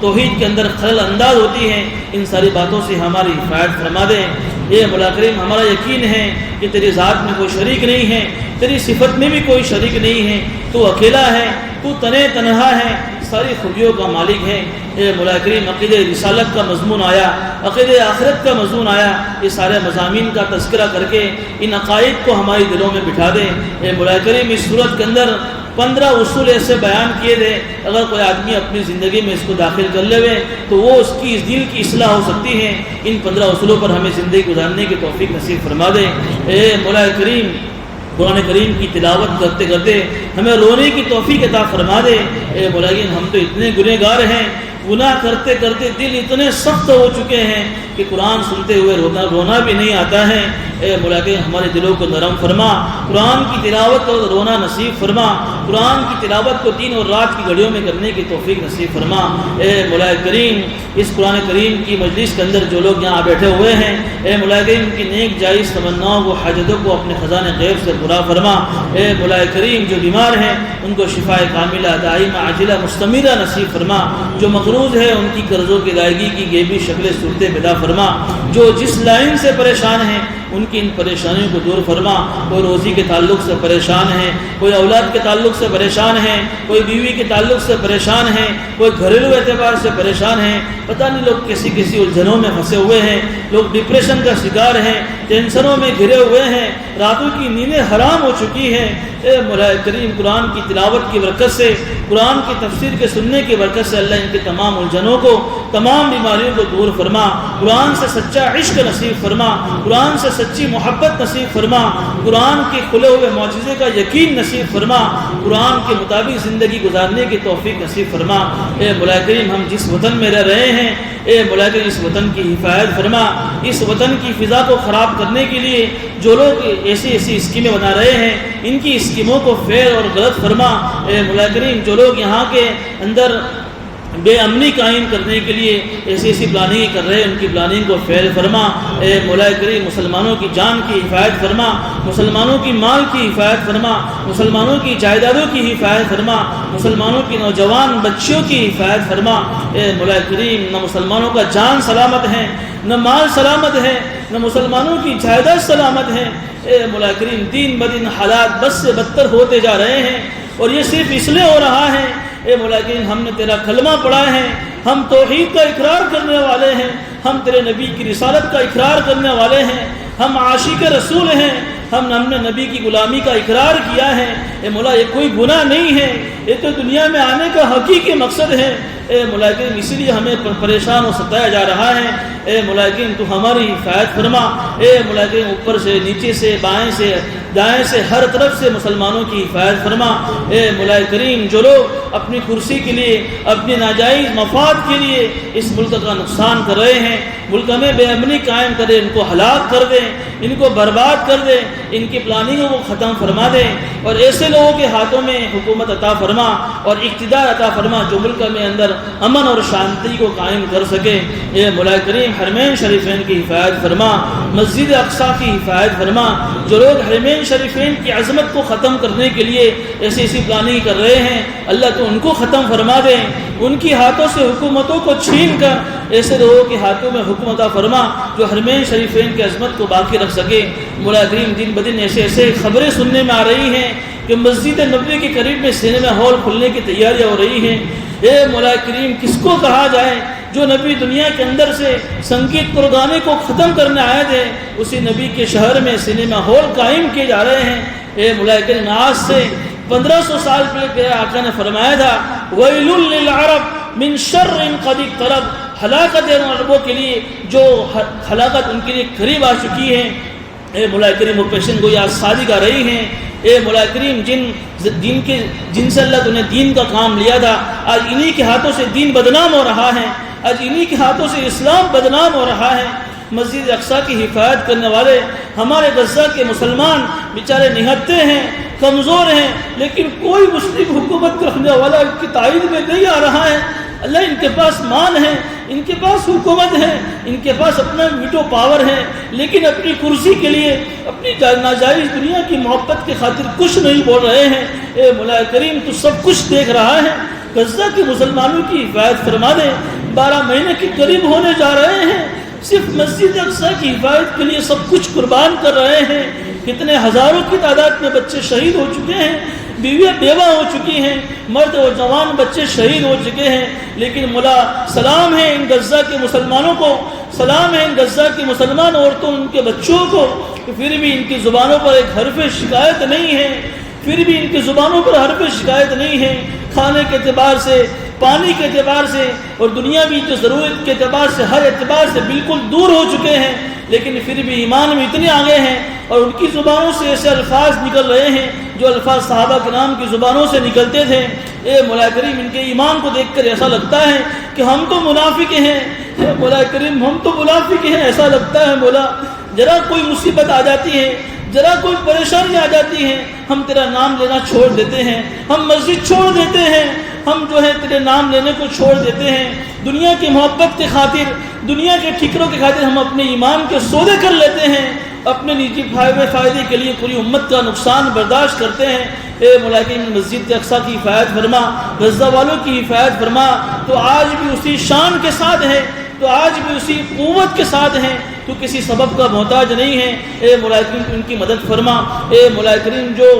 توحید کے اندر خلل انداز ہوتی ہیں، ان ساری باتوں سے ہماری حفاظت فرما دیں۔ یہ مولا کریم ہمارا یقین ہے کہ تیری ذات میں کوئی شریک نہیں ہے، تیری صفت میں بھی کوئی شریک نہیں ہے، تو اکیلا ہے، تو تنہا ہے، ساری خوبیوں کا مالک ہے۔ اے مولا کریم عقیدہ رسالت کا مضمون آیا، عقیدہ آخرت کا مضمون آیا، یہ سارے مضامین کا تذکرہ کر کے ان عقائد کو ہمارے دلوں میں بٹھا دیں۔ اے مولا کریم اس صورت کے اندر 15 اصول ایسے بیان کیے تھے، اگر کوئی آدمی اپنی زندگی میں اس کو داخل کر لے تو وہ اس کی اس دل کی اصلاح ہو سکتی ہے۔ ان 15 اصولوں پر ہمیں زندگی گزارنے کی توفیق نصیب فرما دے۔ اے مولا کریم قرآن کریم کی تلاوت کرتے کرتے ہمیں رونے کی توفیق عطا فرما دے۔ اے مولا کریم ہم تو اتنے گنہگار ہیں، گناہ کرتے کرتے دل اتنے سخت ہو چکے ہیں کہ قرآن سنتے ہوئے رونا بھی نہیں آتا ہے۔ اے مولا کریم ہمارے دلوں کو نرم فرما، قرآن کی تلاوت کو رونا نصیب فرما، قرآن کی تلاوت کو دن اور رات کی گھڑیوں میں کرنے کی توفیق نصیب فرما۔ اے مولا کریم اس قرآن کریم کی مجلس کے اندر جو لوگ یہاں بیٹھے ہوئے ہیں، اے مولا کریم ان کی نیک جائز تمناؤں کو، حاجتوں کو اپنے خزانے غیب سے پورا فرما۔ اے مولا کریم جو بیمار ہیں ان کو شفا کاملہ دائمہ عاجلہ مستمرہ نصیب فرما، جو مقروض ہے ان کی قرضوں کی ادائیگی کی غیبی شکل صورتیں پیدا فرما، جو جس لائن سے پریشان ہیں ان کی ان پریشانیوں کو دور فرما۔ کوئی روزی کے تعلق سے پریشان ہے، کوئی اولاد کے تعلق سے پریشان ہے، کوئی بیوی کے تعلق سے پریشان ہے، کوئی گھریلو اعتبار سے پریشان ہے، پتہ نہیں لوگ کسی الجھنوں میں پھنسے ہوئے ہیں، لوگ ڈپریشن کا شکار ہیں، ٹینشنوں میں گھرے ہوئے ہیں، راتوں کی نیندیں حرام ہو چکی ہیں۔ اے مولا کریم قرآن کی تلاوت کی برکت سے، قرآن کی تفسیر کے سننے کی برکت سے اللہ ان کے تمام الجھنوں کو، تمام بیماریوں کو دور فرما، قرآن سے سچا عشق نصیب فرما، قرآن سے سچی محبت نصیب فرما، قرآن کے کھلے ہوئے معجزے کا یقین نصیب فرما، قرآن کے مطابق زندگی گزارنے کی توفیق نصیب فرما۔ اے مولا کریم ہم جس وطن میں رہ رہے ہیں، اے مولا کریم اس وطن کی حفاظت فرما، اس وطن کی فضا کو خراب کرنے کے لیے جو لوگ ایسی اسکیمیں بنا رہے ہیں ان کی اسکیموں کو فیل اور غلط فرما۔ اے مولا کریم جو لوگ یہاں کے اندر بے امنی قائم کرنے کے لیے ایسی پلاننگ کر رہے ہیں ان کی پلاننگ کو فیل فرما۔ اے مولا کریم مسلمانوں کی جان کی حفاظت فرما، مسلمانوں کی مال کی حفاظت فرما، مسلمانوں کی جائیدادوں کی حفاظت فرما، مسلمانوں کی نوجوان بچیوں کی حفاظت فرما۔ اے مولا کریم نہ مسلمانوں کا جان سلامت ہے، نہ مال سلامت ہے، نہ مسلمانوں کی جائیداد سلامت ہے۔ اے مولا کریم دن بدن حالات بد سے بدتر ہوتے جا رہے ہیں اور یہ صرف اس لیے ہو رہا ہے اے مولا کریم ہم نے تیرا کلمہ پڑھا ہے، ہم توحید کا اقرار کرنے والے ہیں، ہم تیرے نبی کی رسالت کا اقرار کرنے والے ہیں، ہم عاشق رسول ہیں، ہم نے نبی کی غلامی کا اقرار کیا ہے۔ اے مولا یہ کوئی گناہ نہیں ہے، یہ تو دنیا میں آنے کا حقیقی مقصد ہے۔ اے مولا کریم اسی لیے ہمیں پریشان و ستایا جا رہا ہے۔ اے مولا کریم تو ہماری حفاظت فرما۔ اے مولا کریم اوپر سے نیچے سے بائیں سے دائیں سے ہر طرف سے مسلمانوں کی حفاظت فرما۔ اے مولا کریم جو لوگ اپنی کرسی کے لیے، اپنی ناجائز مفاد کے لیے اس ملک کا نقصان کر رہے ہیں، ملک میں بے امنی قائم کرے، ان کو ہلاک کر دیں، ان کو برباد کر دیں، ان کی پلاننگوں کو ختم فرما دیں اور ایسے لوگوں کے ہاتھوں میں حکومت عطا فرما اور اقتدار عطا فرما جو ملک میں اندر امن اور شانتی کو قائم کر سکے۔ اے مولا کریم حرمین شریفین کی حفاظت فرما، مسجد اقصی کی حفاظت فرما۔ جو لوگ حرمین شریفین کی عظمت کو ختم کرنے کے لیے ایسی پلاننگ کر رہے ہیں اللہ تو ان کو ختم فرما دیں، ان کی ہاتھوں سے حکومتوں کو چھین کر ایسے لوگوں کے ہاتھوں میں حکومت عطا فرما جو حرمین شریفین کی عظمت کو باقی رکھ سکے۔ مولا کریم دن بدن ایسے خبریں سننے میں آ رہی ہیں کہ مسجد نبوی کے قریب میں سینما ہال کھلنے کی تیاریاں ہو رہی ہیں۔ اے مولا کریم کس کو کہا جائے جو نبی دنیا کے اندر سے سنگیت اور گانے کو ختم کرنے آئے تھے، اسی نبی کے شہر میں سینما ہال قائم کیے جا رہے ہیں۔ اے مولا کریم آج سے 1500 سال پہلے آقا نے فرمایا تھا وَيْلٌ لِّلْعَرَبِ مِن شَرٍّ قَدِ اقْتَرَبَ، ہلاکت عربوں کے لیے جو ہلاکت ان کے لیے قریب آ چکی ہے، اے مولا کریم وہ پیشن گوئی آج صادق آ رہی ہیں۔ اے مولا کریم جن سے اللہ نے دین کا کام لیا تھا، آج انہی کے ہاتھوں سے دین بدنام ہو رہا ہے، آج انہی کے ہاتھوں سے اسلام بدنام ہو رہا ہے۔ مسجد اقصیٰ کی حفاظت کرنے والے ہمارے غزہ کے مسلمان بیچارے نہتے ہیں، کمزور ہیں، لیکن کوئی مسلم حکومت رکھنے والا ان کی تائید میں نہیں آ رہا ہے۔ اللہ ان کے پاس مال ہے، ان کے پاس حکومت ہے، ان کے پاس اپنا ویٹو پاور ہے، لیکن اپنی کرسی کے لیے، اپنی ناجائز دنیا کی محبت کی خاطر کچھ نہیں بول رہے ہیں۔ اے مولا کریم تو سب کچھ دیکھ رہا ہے، غزہ کے مسلمانوں کی حفاظت فرما دے۔ 12 مہینے کے قریب ہونے جا رہے ہیں، صرف مسجد اقصیٰ کی حفاظت کے لیے سب کچھ قربان کر رہے ہیں۔ کتنے ہزاروں کی تعداد میں بچے شہید ہو چکے ہیں، بیویاں بیوہ ہو چکی ہیں، مرد و جوان بچے شہید ہو چکے ہیں، لیکن مولا سلام ہے ان غزہ کے مسلمانوں کو، سلام ہے ان غزہ کی مسلمان عورتوں ان کے بچوں کو، کہ پھر بھی ان کی زبانوں پر ایک حرف شکایت نہیں ہے، پھر بھی ان کی زبانوں پر حرف شکایت نہیں ہے۔ کھانے کے اعتبار سے، پانی کے اعتبار سے اور دنیاوی جو ضرورت کے اعتبار سے، ہر اعتبار سے بالکل دور ہو چکے ہیں، لیکن پھر بھی ایمان میں اتنے آگے ہیں، اور ان کی زبانوں سے ایسے الفاظ نکل رہے ہیں جو الفاظ صحابہ کرام کی زبانوں سے نکلتے تھے۔ اے مولا کریم ان کے ایمان کو دیکھ کر ایسا لگتا ہے کہ ہم تو منافق ہیں، اے مولا کریم ہم تو منافق ہیں، ایسا لگتا ہے مولا ذرا کوئی مصیبت آ جاتی ہے، ذرا کوئی پریشانی آ جاتی ہے، ہم تیرا نام لینا چھوڑ دیتے ہیں، ہم مسجد چھوڑ دیتے ہیں، ہم جو ہے تیرے نام لینے کو چھوڑ دیتے ہیں، دنیا کی محبت کی خاطر، دنیا کے ٹھکروں کی خاطر ہم اپنے ایمان کے سودے کر لیتے ہیں، اپنے نجی فائدے کے لیے پوری امت کا نقصان برداشت کرتے ہیں۔ اے مولا کریم مسجد اقصیٰ کی حفاظت فرما، غزہ والوں کی حفاظت فرما، تو آج بھی اسی شان کے ساتھ ہے، تو آج بھی اسی قوت کے ساتھ ہیں، تو کسی سبب کا محتاج نہیں ہے۔ اے مولا کریم ان کی مدد فرما، اے مولا کریم جو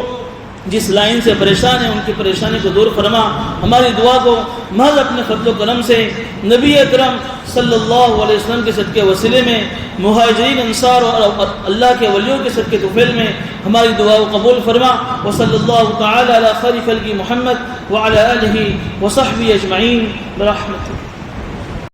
جس لائن سے پریشان ہیں ان کی پریشانی کو دور فرما۔ ہماری دعا کو محض اپنے فضل و کرم سے نبی اکرم صلی اللہ علیہ وسلم کے صدقے وسیلے میں، مہاجرین انصار اور اللہ کے ولیوں کے صدقے طفیل میں ہماری دعا کو قبول فرما۔ وصلی اللہ تعالی علی خیر خلق محمد وعلی آلہ وصحبہ اجمعین برحمتہ۔